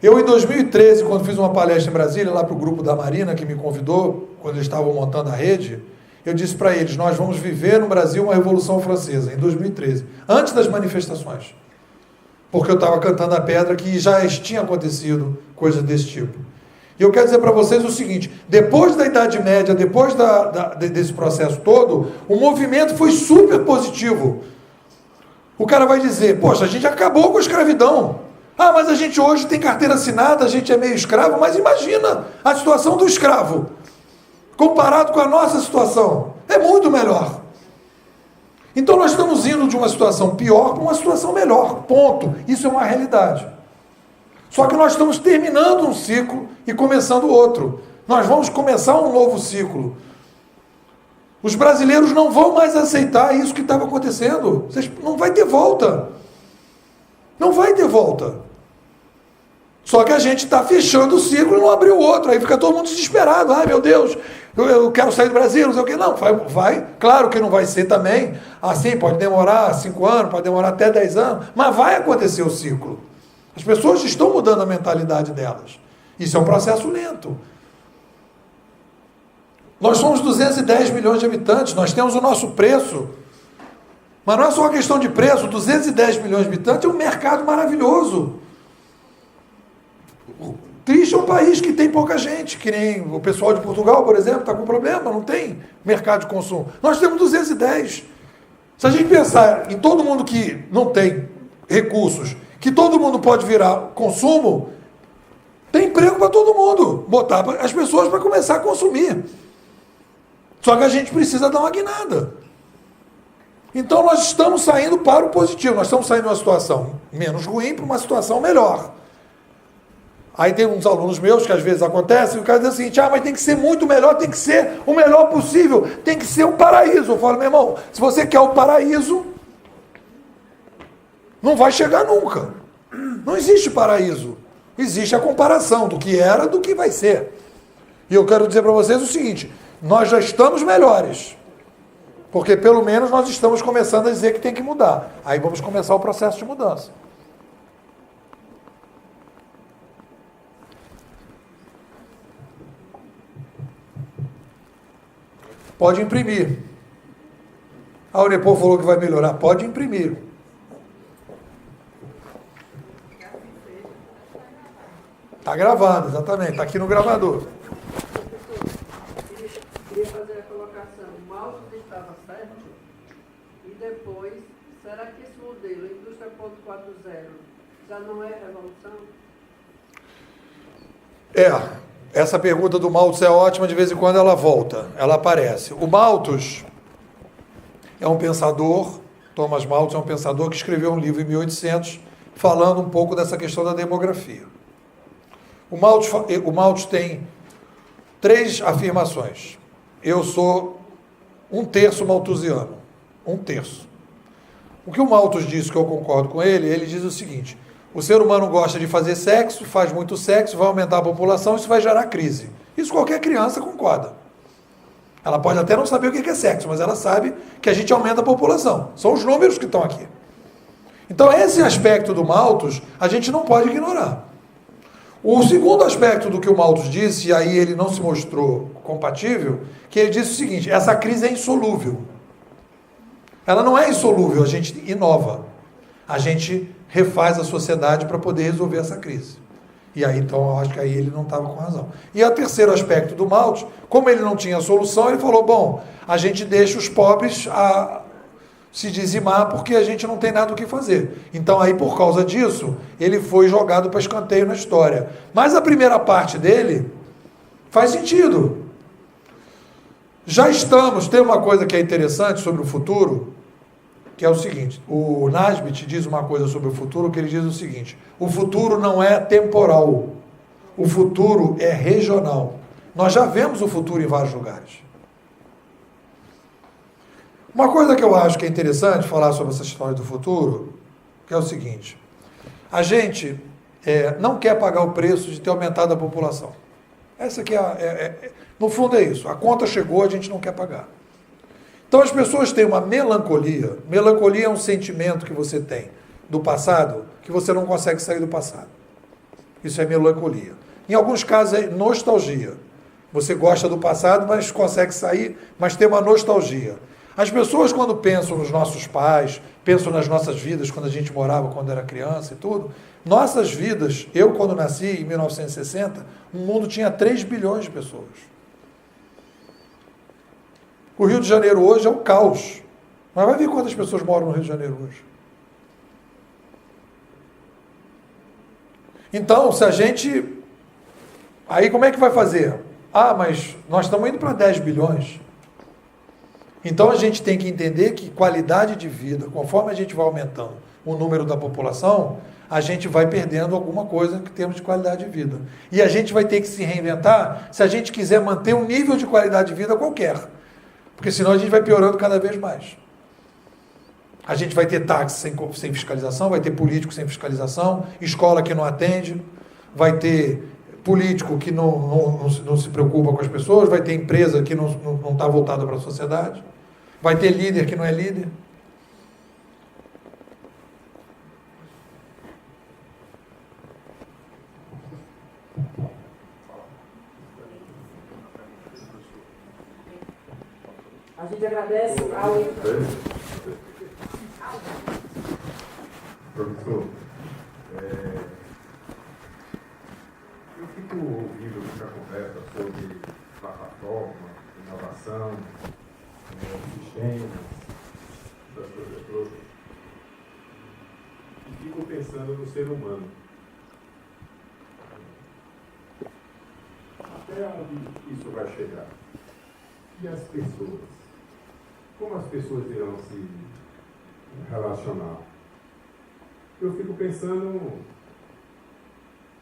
Speaker 1: Eu, em 2013, quando fiz uma palestra em Brasília, lá para o grupo da Marina, que me convidou, quando eles estavam montando a rede, Eu disse para eles, nós vamos viver no Brasil uma Revolução Francesa, em 2013, antes das manifestações. Porque eu estava cantando a pedra que já tinha acontecido coisas desse tipo. E eu quero dizer para vocês o seguinte, depois da Idade Média, depois desse processo todo, o movimento foi super positivo. O cara vai dizer, poxa, a gente acabou com a escravidão. Ah, mas a gente hoje tem carteira assinada, a gente é meio escravo, mas imagina a situação do escravo, comparado com a nossa situação. É muito melhor. Então nós estamos indo de uma situação pior para uma situação melhor, ponto. Isso é uma realidade. Só que nós estamos terminando um ciclo e começando outro. Nós vamos começar um novo ciclo. Os brasileiros não vão mais aceitar isso que estava acontecendo. Não vai ter volta. Não vai ter volta. Só que a gente está fechando o ciclo e não abriu outro. Aí fica todo mundo desesperado. Ai, meu Deus, eu quero sair do Brasil, não sei o quê. Não, vai. Claro que não vai ser também assim. Pode demorar 5 anos, pode demorar até 10 anos. Mas vai acontecer o ciclo. As pessoas estão mudando a mentalidade delas. Isso é um processo lento. Nós somos 210 milhões de habitantes, nós temos o nosso preço. Mas não é só uma questão de preço, 210 milhões de habitantes é um mercado maravilhoso. Triste é um país que tem pouca gente, que nem o pessoal de Portugal, por exemplo, está com problema, não tem mercado de consumo. Nós temos 210. Se a gente pensar em todo mundo que não tem recursos, que todo mundo pode virar consumo, tem emprego para todo mundo, botar as pessoas para começar a consumir. Só que a gente precisa dar uma guinada. Então nós estamos saindo para o positivo, nós estamos saindo de uma situação menos ruim para uma situação melhor. Aí tem uns alunos meus que às vezes acontece, e o cara diz assim, mas tem que ser muito melhor, tem que ser o melhor possível, tem que ser um paraíso. Eu falo, meu irmão, se você quer o paraíso, não vai chegar nunca. Não existe paraíso. Existe a comparação do que era do que vai ser. E eu quero dizer para vocês o seguinte, nós já estamos melhores. Porque pelo menos nós estamos começando a dizer que tem que mudar. Aí vamos começar o processo de mudança. Pode imprimir. A Unepor falou que vai melhorar. Pode imprimir. Está gravado, exatamente. Está aqui no gravador.
Speaker 6: Queria fazer a colocação. O mouse estava certo? E depois, será que esse modelo, Indústria 4.0, já não é revolução?
Speaker 1: Essa pergunta do Malthus é ótima, de vez em quando ela volta, ela aparece. O Malthus é um pensador, Thomas Malthus é um pensador que escreveu um livro em 1800 falando um pouco dessa questão da demografia. O Malthus tem 3 afirmações. Eu sou 1/3 malthusiano, 1/3. O que o Malthus diz, que eu concordo com ele diz o seguinte: o ser humano gosta de fazer sexo, faz muito sexo, vai aumentar a população, isso vai gerar crise. Isso qualquer criança concorda. Ela pode até não saber o que é sexo, mas ela sabe que a gente aumenta a população. São os números que estão aqui. Então esse aspecto do Malthus a gente não pode ignorar. O segundo aspecto do que o Malthus disse, e aí ele não se mostrou compatível, que ele disse o seguinte: essa crise é insolúvel. Ela não é insolúvel, a gente inova. A gente refaz a sociedade para poder resolver essa crise. E aí, então, eu acho que aí ele não estava com razão. E o terceiro aspecto do Malthus, como ele não tinha solução, ele falou, bom, a gente deixa os pobres a se dizimar porque a gente não tem nada o que fazer. Então, aí, por causa disso, ele foi jogado para escanteio na história. Mas a primeira parte dele faz sentido. Tem uma coisa que é interessante sobre o futuro, que é o seguinte, o Nasbit diz uma coisa sobre o futuro, que ele diz o seguinte: o futuro não é temporal, o futuro é regional. Nós já vemos o futuro em vários lugares. Uma coisa que eu acho que é interessante falar sobre essa história do futuro, que é o seguinte: a gente não quer pagar o preço de ter aumentado a população. Essa aqui no fundo é isso, a conta chegou, a gente não quer pagar. Então as pessoas têm uma melancolia. Melancolia é um sentimento que você tem do passado, que você não consegue sair do passado. Isso é melancolia. Em alguns casos é nostalgia. Você gosta do passado, mas consegue sair, mas tem uma nostalgia. As pessoas, quando pensam nos nossos pais, pensam nas nossas vidas, quando a gente morava, quando era criança e tudo, nossas vidas, eu quando nasci, em 1960, o mundo tinha 3 bilhões de pessoas. O Rio de Janeiro hoje é um caos. Mas vai ver quantas pessoas moram no Rio de Janeiro hoje. Então, se a gente... Aí como é que vai fazer? Ah, mas nós estamos indo para 10 bilhões. Então a gente tem que entender que qualidade de vida, conforme a gente vai aumentando o número da população, a gente vai perdendo alguma coisa em termos de qualidade de vida. E a gente vai ter que se reinventar se a gente quiser manter um nível de qualidade de vida qualquer. Porque senão a gente vai piorando cada vez mais. A gente vai ter táxi sem fiscalização, vai ter político sem fiscalização, escola que não atende, vai ter político que não se preocupa com as pessoas, vai ter empresa que não está voltada para a sociedade, vai ter líder que não é líder.
Speaker 4: A gente agradece ao...
Speaker 7: Professor, eu fico ouvindo muita conversa sobre plataforma, inovação, sistemas, das coisas todas, e fico pensando no ser humano. Até onde isso vai chegar? E as pessoas? Como as pessoas irão se relacionar? Eu fico pensando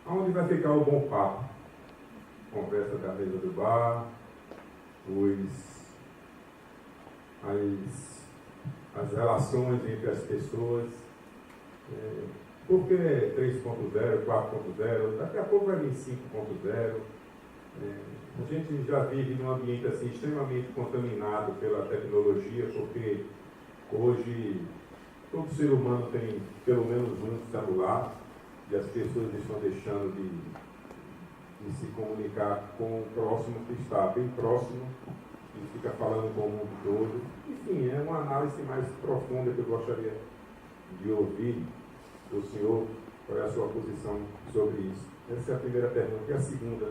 Speaker 7: aonde vai ficar o bom papo. Conversa da mesa do bar, as relações entre as pessoas. Por que 3.0, 4.0? Daqui a pouco vai vir 5.0. A gente já vive num ambiente assim, extremamente contaminado pela tecnologia, porque hoje todo ser humano tem pelo menos um celular e as pessoas estão deixando de se comunicar com o próximo que está bem próximo e fica falando com o mundo todo. Enfim, é uma análise mais profunda que eu gostaria de ouvir do senhor, qual é a sua posição sobre isso. Essa é a primeira pergunta. E a segunda,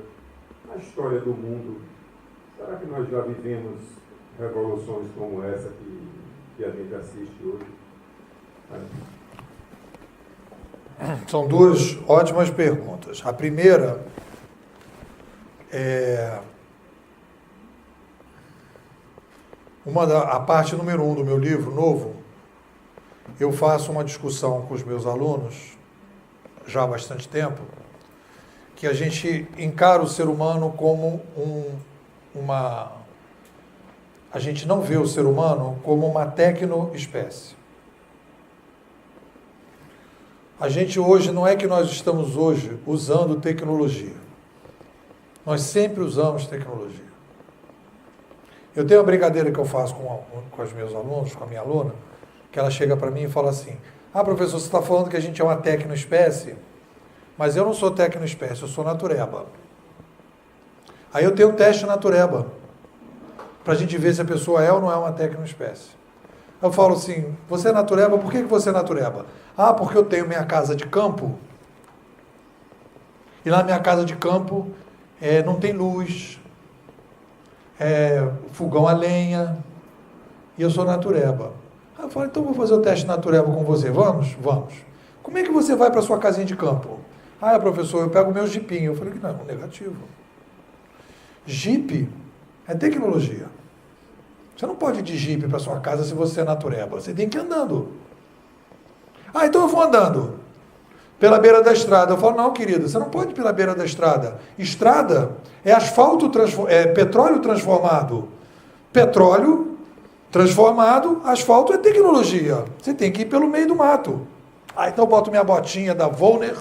Speaker 7: na história do mundo, será que nós já vivemos revoluções como essa que a gente assiste hoje?
Speaker 1: São duas ótimas perguntas. A primeira a parte número 1 do meu livro novo, eu faço uma discussão com os meus alunos, já há bastante tempo, que a gente encara o ser humano como a gente não vê o ser humano como uma tecnoespécie. A gente hoje, não é que nós estamos hoje usando tecnologia. Nós sempre usamos tecnologia. Eu tenho uma brincadeira que eu faço com os meus alunos, com a minha aluna, que ela chega para mim e fala assim: ah, professor, você está falando que a gente é uma tecnoespécie, mas eu não sou tecnoespécie, eu sou natureba. Aí eu tenho um teste natureba, para a gente ver se a pessoa é ou não é uma tecnoespécie. Eu falo assim: você é natureba? Por que você é natureba? Ah, porque eu tenho minha casa de campo, e na minha casa de campo não tem luz, fogão a lenha, e eu sou natureba. Aí eu falo: então vou fazer o teste natureba com você, vamos? Vamos. Como é que você vai para a sua casinha de campo? Ah, professor, eu pego o meu jipinho. Eu falei que não, negativo. Jipe é tecnologia. Você não pode ir de jipe para sua casa se você é natureba. Você tem que ir andando. Ah, então eu vou andando pela beira da estrada. Eu falo: não, querida, você não pode ir pela beira da estrada. Estrada é asfalto, petróleo transformado. Petróleo transformado, asfalto é tecnologia. Você tem que ir pelo meio do mato. Ah, então eu boto minha botinha da Volner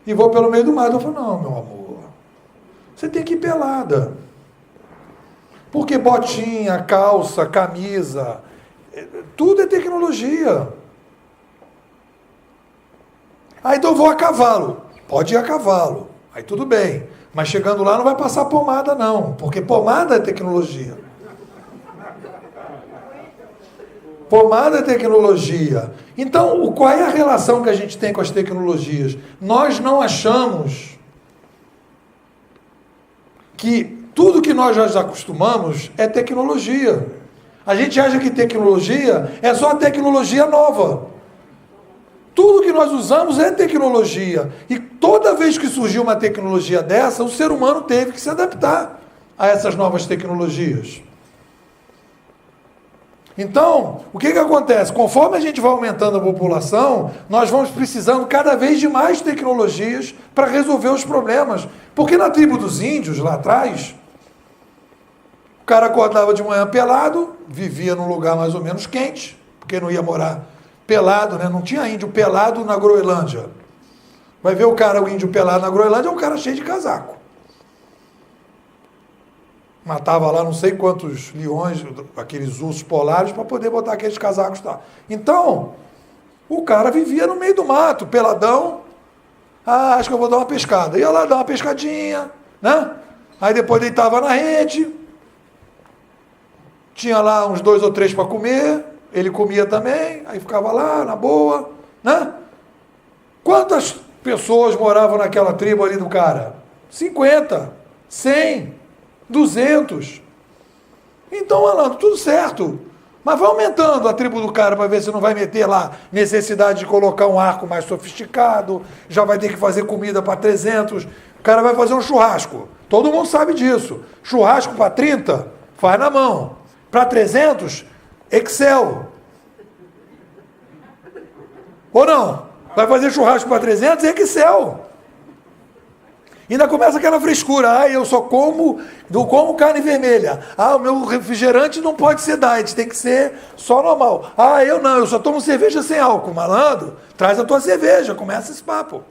Speaker 1: e vou pelo meio do mato. Eu falo: não, meu amor, você tem que ir pelada. Porque botinha, calça, camisa, tudo é tecnologia. Ah, então eu vou a cavalo. Pode ir a cavalo. Aí tudo bem. Mas chegando lá não vai passar pomada não, porque pomada é tecnologia. Pomada é tecnologia. Então, qual é a relação que a gente tem com as tecnologias? Nós não achamos que tudo que nós já acostumamos é tecnologia. A gente acha que tecnologia é só tecnologia nova. Tudo que nós usamos é tecnologia. E toda vez que surgiu uma tecnologia dessa, o ser humano teve que se adaptar a essas novas tecnologias. Então, o que acontece? Conforme a gente vai aumentando a população, nós vamos precisando cada vez de mais tecnologias para resolver os problemas. Porque na tribo dos índios, lá atrás, o cara acordava de manhã pelado, vivia num lugar mais ou menos quente, porque não ia morar pelado, né? Não tinha índio pelado na Groenlândia. Vai ver o índio pelado na Groenlândia, é um cara cheio de casaco. Matava lá não sei quantos leões, aqueles ursos polares, para poder botar aqueles casacos lá. Então, o cara vivia no meio do mato, peladão. Ah, acho que eu vou dar uma pescada. Ia lá dar uma pescadinha, né? Aí depois deitava na rede. Tinha lá uns 2 ou 3 para comer. Ele comia também, aí ficava lá, na boa, né? Quantas pessoas moravam naquela tribo ali do cara? 50, 100, 200. Então, malandro, tudo certo. Mas vai aumentando a tribo do cara para ver se não vai meter lá necessidade de colocar um arco mais sofisticado, já vai ter que fazer comida para 300. O cara vai fazer um churrasco. Todo mundo sabe disso. Churrasco para 30, faz na mão. Para 300, Excel. Ou não? Vai fazer churrasco para 300, Excel. Ainda começa aquela frescura. Ah, eu só como carne vermelha. Ah, o meu refrigerante não pode ser diet, tem que ser só normal. Ah, eu só tomo cerveja sem álcool. Malandro, traz a tua cerveja, começa esse papo.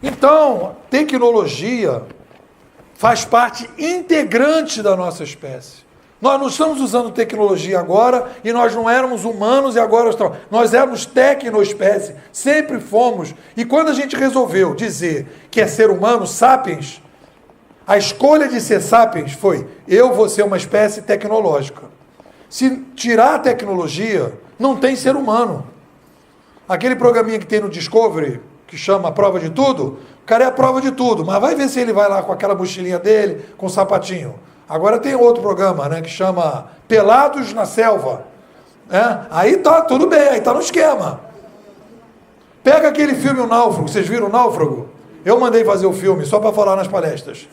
Speaker 1: Então, tecnologia faz parte integrante da nossa espécie. Nós não estamos usando tecnologia agora e nós não éramos humanos e agora estamos. Nós éramos tecnoespécie, sempre fomos. E quando a gente resolveu dizer que é ser humano, sapiens, a escolha de ser sapiens foi: eu vou ser uma espécie tecnológica. Se tirar a tecnologia, não tem ser humano. Aquele programinha que tem no Discovery, que chama a prova de tudo, o cara é a prova de tudo, mas vai ver se ele vai lá com aquela mochilinha dele, com o sapatinho. Agora tem outro programa, né, que chama Pelados na Selva. Aí tá tudo bem, aí tá no esquema. Pega aquele filme O Náufrago, vocês viram O Náufrago? Eu mandei fazer o filme, só para falar nas palestras.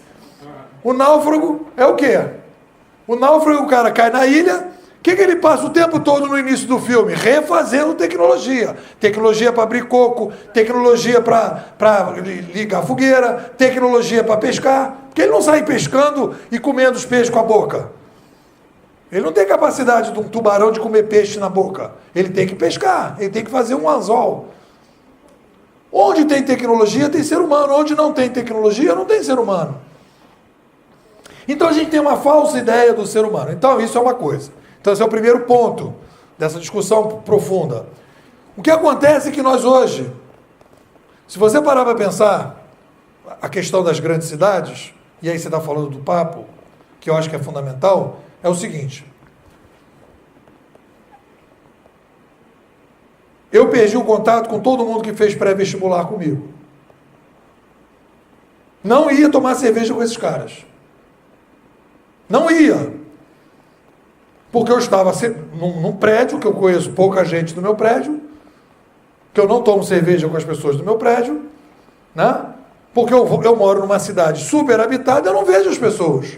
Speaker 1: O náufrago é o quê? O náufrago, o cara cai na ilha, o que ele passa o tempo todo no início do filme? Refazendo tecnologia. Tecnologia para abrir coco, tecnologia para ligar fogueira, tecnologia para pescar. Porque ele não sai pescando e comendo os peixes com a boca. Ele não tem capacidade de um tubarão de comer peixe na boca. Ele tem que pescar, ele tem que fazer um anzol. Onde tem tecnologia, tem ser humano. Onde não tem tecnologia, não tem ser humano. Então a gente tem uma falsa ideia do ser humano. Então isso é uma coisa. Então esse é o primeiro ponto dessa discussão profunda. O que acontece é que nós hoje, se você parar para pensar a questão das grandes cidades, e aí você está falando do papo, que eu acho que é fundamental, é o seguinte: eu perdi o contato com todo mundo que fez pré-vestibular comigo. Não ia tomar cerveja com esses caras. Não ia. Porque eu estava num prédio, que eu conheço pouca gente do meu prédio, que eu não tomo cerveja com as pessoas do meu prédio, né? Porque eu moro numa cidade super habitada, eu não vejo as pessoas.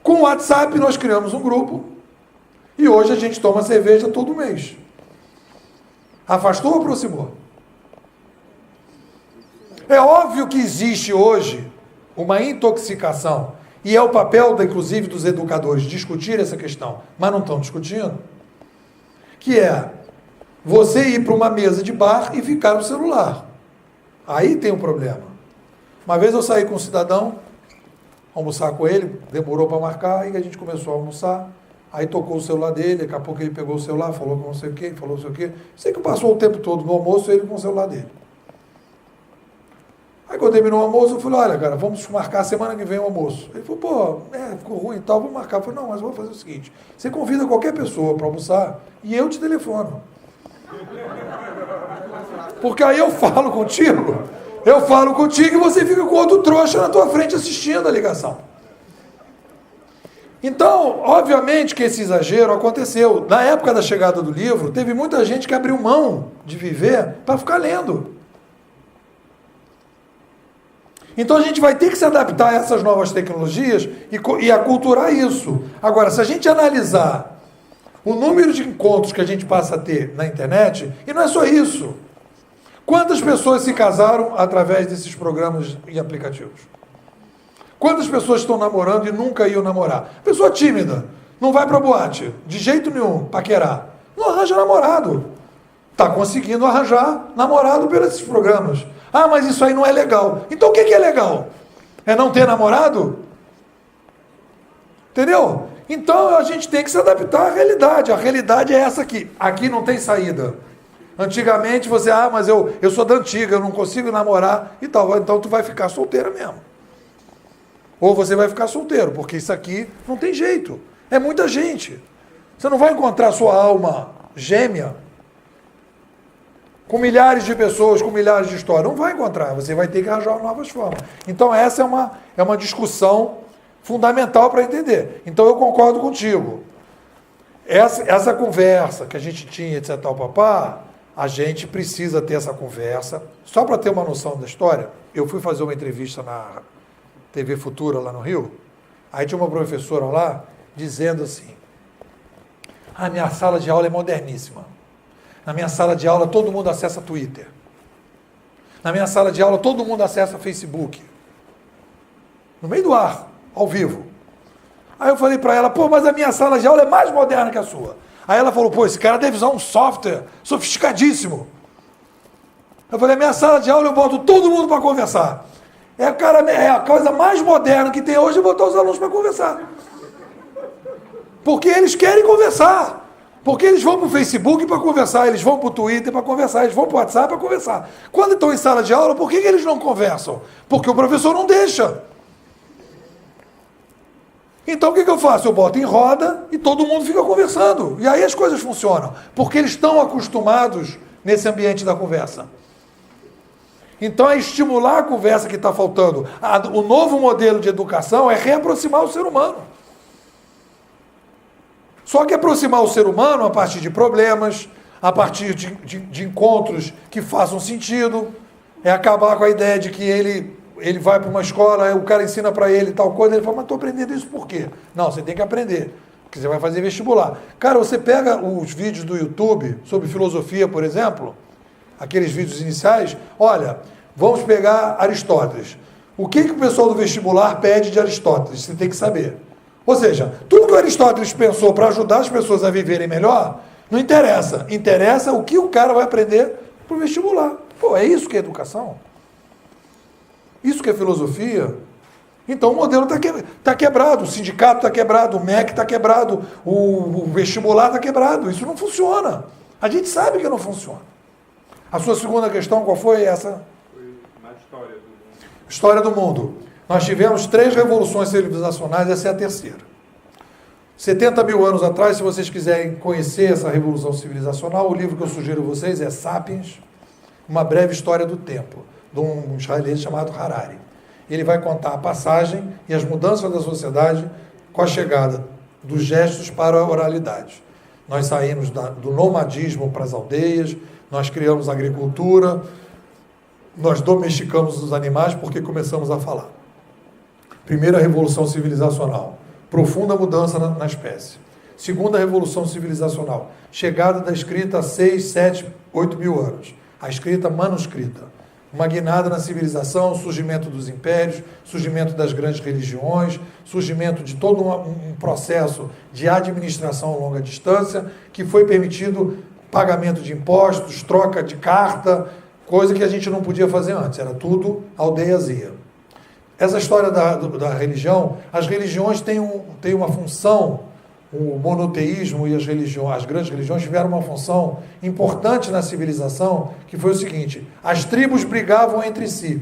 Speaker 1: Com o WhatsApp nós criamos um grupo e hoje a gente toma cerveja todo mês. Afastou ou aproximou? É óbvio que existe hoje uma intoxicação, e é o papel, inclusive, dos educadores discutir essa questão, mas não estão discutindo, que é você ir para uma mesa de bar e ficar no celular. Aí tem um problema. Uma vez eu saí com um cidadão, almoçar com ele, demorou para marcar, e a gente começou a almoçar, aí tocou o celular dele, daqui a pouco ele pegou o celular, falou com não sei o quê, falou não sei o quê. Sei que passou o tempo todo no almoço, ele com o celular dele. Aí quando terminou o almoço, eu falei, olha, cara, vamos marcar semana que vem o almoço. Ele falou, pô, ficou ruim e tal, vamos marcar. Eu falei, não, mas eu vou fazer o seguinte, você convida qualquer pessoa para almoçar e eu te telefono. Porque aí eu falo contigo e você fica com outro trouxa na tua frente assistindo a ligação. Então, obviamente que esse exagero aconteceu. Na época da chegada do livro, teve muita gente que abriu mão de viver para ficar lendo. Então a gente vai ter que se adaptar a essas novas tecnologias e aculturar isso. Agora, se a gente analisar o número de encontros que a gente passa a ter na internet, e não é só isso. Quantas pessoas se casaram através desses programas e aplicativos? Quantas pessoas estão namorando e nunca iam namorar? Pessoa tímida, não vai para boate, de jeito nenhum, paquerar. Não arranja namorado. Está conseguindo arranjar namorado por esses programas. Ah, mas isso aí não é legal. Então o que é legal? É não ter namorado? Entendeu? Então a gente tem que se adaptar à realidade. A realidade é essa aqui. Aqui não tem saída. Antigamente você, mas eu sou da antiga, eu não consigo namorar e tal. Então tu vai ficar solteira mesmo. Ou você vai ficar solteiro, porque isso aqui não tem jeito. É muita gente. Você não vai encontrar sua alma gêmea com milhares de pessoas, com milhares de histórias. Não vai encontrar. Você vai ter que arranjar novas formas. Então essa é uma discussão fundamental para entender. Então eu concordo contigo. Essa conversa que a gente tinha, etc. Papá, a gente precisa ter essa conversa. Só para ter uma noção da história, eu fui fazer uma entrevista na TV Futura, lá no Rio. Aí tinha uma professora lá, dizendo assim, a minha sala de aula é moderníssima. Na minha sala de aula todo mundo acessa Twitter. Na minha sala de aula todo mundo acessa Facebook. No meio do ar, ao vivo. Aí eu falei para ela, mas a minha sala de aula é mais moderna que a sua. Aí ela falou, esse cara deve usar um software sofisticadíssimo. Eu falei, a minha sala de aula eu boto todo mundo para conversar. É a coisa mais moderna que tem hoje é botar os alunos para conversar. Porque eles querem conversar. Porque eles vão para o Facebook para conversar, eles vão para o Twitter para conversar, eles vão para o WhatsApp para conversar. Quando estão em sala de aula, por que eles não conversam? Porque o professor não deixa. Então o que eu faço? Eu boto em roda e todo mundo fica conversando. E aí as coisas funcionam. Porque eles estão acostumados nesse ambiente da conversa. Então é estimular a conversa que está faltando. O novo modelo de educação é reaproximar o ser humano. Só que aproximar o ser humano a partir de problemas, a partir de encontros que façam sentido, é acabar com a ideia de que ele vai para uma escola, o cara ensina para ele tal coisa, ele fala, mas estou aprendendo isso por quê? Não, você tem que aprender, porque você vai fazer vestibular. Cara, você pega os vídeos do YouTube sobre filosofia, por exemplo, aqueles vídeos iniciais, olha, vamos pegar Aristóteles. O que o pessoal do vestibular pede de Aristóteles? Você tem que saber. Ou seja, tudo que o Aristóteles pensou para ajudar as pessoas a viverem melhor, não interessa. Interessa o que o cara vai aprender para o vestibular. É isso que é educação? Isso que é filosofia? Então o modelo está quebrado, o sindicato está quebrado, o MEC está quebrado, o vestibular está quebrado. Isso não funciona. A gente sabe que não funciona. A sua segunda questão, qual foi essa?
Speaker 7: Foi na história do mundo.
Speaker 1: História do mundo. Nós tivemos 3 revoluções civilizacionais, essa é a terceira. 70 mil anos atrás, se vocês quiserem conhecer essa revolução civilizacional, o livro que eu sugiro a vocês é Sapiens, Uma Breve História do Tempo, de um israelense chamado Harari. Ele vai contar a passagem e as mudanças da sociedade com a chegada dos gestos para a oralidade. Nós saímos do nomadismo para as aldeias, nós criamos agricultura, nós domesticamos os animais porque começamos a falar. Primeira revolução civilizacional, profunda mudança na espécie. Segunda revolução civilizacional, chegada da escrita há 6, 7, 8 mil anos. A escrita manuscrita. Uma guinada na civilização, surgimento dos impérios, surgimento das grandes religiões, surgimento de todo um processo de administração a longa distância, que foi permitido pagamento de impostos, troca de carta, coisa que a gente não podia fazer antes, era tudo aldeiazia. Essa história da religião, as religiões têm uma função, o monoteísmo e as grandes religiões tiveram uma função importante na civilização, que foi o seguinte, as tribos brigavam entre si.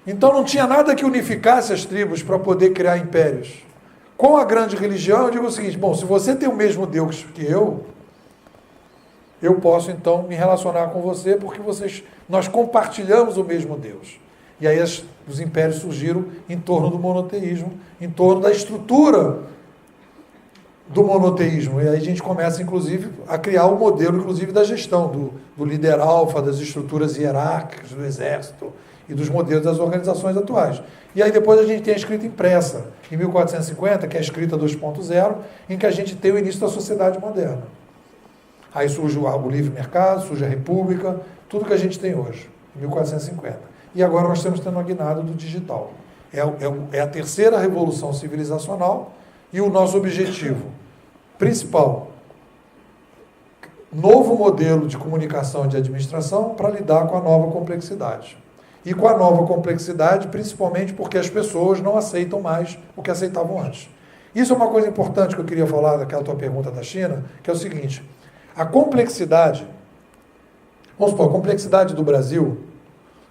Speaker 1: Então não tinha nada que unificasse as tribos para poder criar impérios. Com a grande religião, eu digo o seguinte, bom, se você tem o mesmo Deus que eu posso então me relacionar com você porque nós compartilhamos o mesmo Deus. E aí os impérios surgiram em torno do monoteísmo, em torno da estrutura do monoteísmo. E aí a gente começa, inclusive, a criar o modelo, inclusive, da gestão, do líder alfa, das estruturas hierárquicas do exército e dos modelos das organizações atuais. E aí depois a gente tem a escrita impressa, em 1450, que é a escrita 2.0, em que a gente tem o início da sociedade moderna. Aí surge o livre mercado, surge a república, tudo que a gente tem hoje, em 1450. E agora nós estamos tendo a guinada do digital. É a terceira revolução civilizacional e o nosso objetivo principal, novo modelo de comunicação e de administração para lidar com a nova complexidade. E com a nova complexidade, principalmente porque as pessoas não aceitam mais o que aceitavam antes. Isso é uma coisa importante que eu queria falar daquela tua pergunta da China, que é o seguinte, a complexidade, vamos supor, a complexidade do Brasil,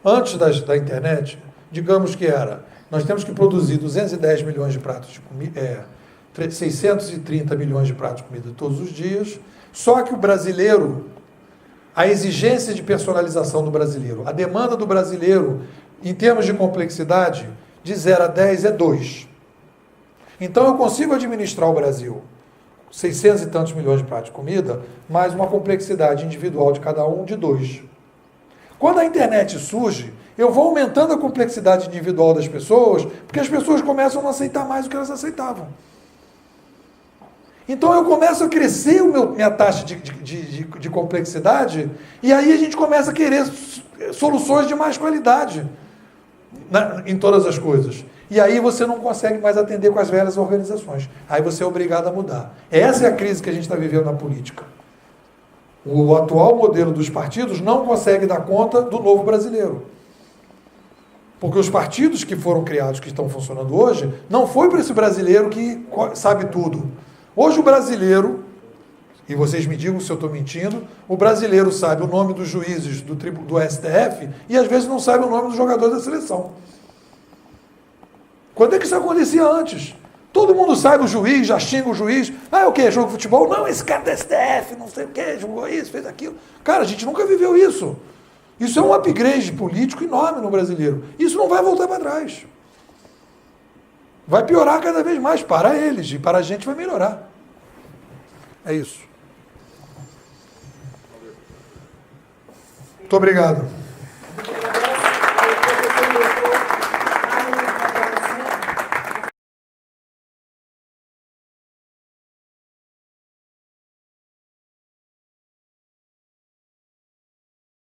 Speaker 1: antes da internet, digamos que nós temos que produzir 210 milhões de pratos de comida, 630 milhões de pratos de comida todos os dias, só que o brasileiro, a exigência de personalização do brasileiro, a demanda do brasileiro, em termos de complexidade, de 0 a 10 é 2. Então eu consigo administrar o Brasil, 600 e tantos milhões de pratos de comida, mais uma complexidade individual de cada um de 2. Quando a internet surge, eu vou aumentando a complexidade individual das pessoas, porque as pessoas começam a não aceitar mais o que elas aceitavam. Então eu começo a crescer minha taxa de complexidade, e aí a gente começa a querer soluções de mais qualidade em todas as coisas. E aí você não consegue mais atender com as velhas organizações. Aí você é obrigado a mudar. Essa é a crise que a gente está vivendo na política. O atual modelo dos partidos não consegue dar conta do novo brasileiro. Porque os partidos que foram criados, que estão funcionando hoje, não foi para esse brasileiro que sabe tudo. Hoje o brasileiro, e vocês me digam se eu estou mentindo, o brasileiro sabe o nome dos juízes do STF e às vezes não sabe o nome dos jogadores da seleção. Quando é que isso acontecia antes? Todo mundo sabe o juiz, já xinga o juiz. Ah, é o quê? Jogo de futebol? Não, esse cara do STF, não sei o quê, jogou isso, fez aquilo. Cara, a gente nunca viveu isso. Isso é um upgrade político enorme no brasileiro. Isso não vai voltar para trás. Vai piorar cada vez mais para eles e para a gente vai melhorar. É isso. Muito obrigado.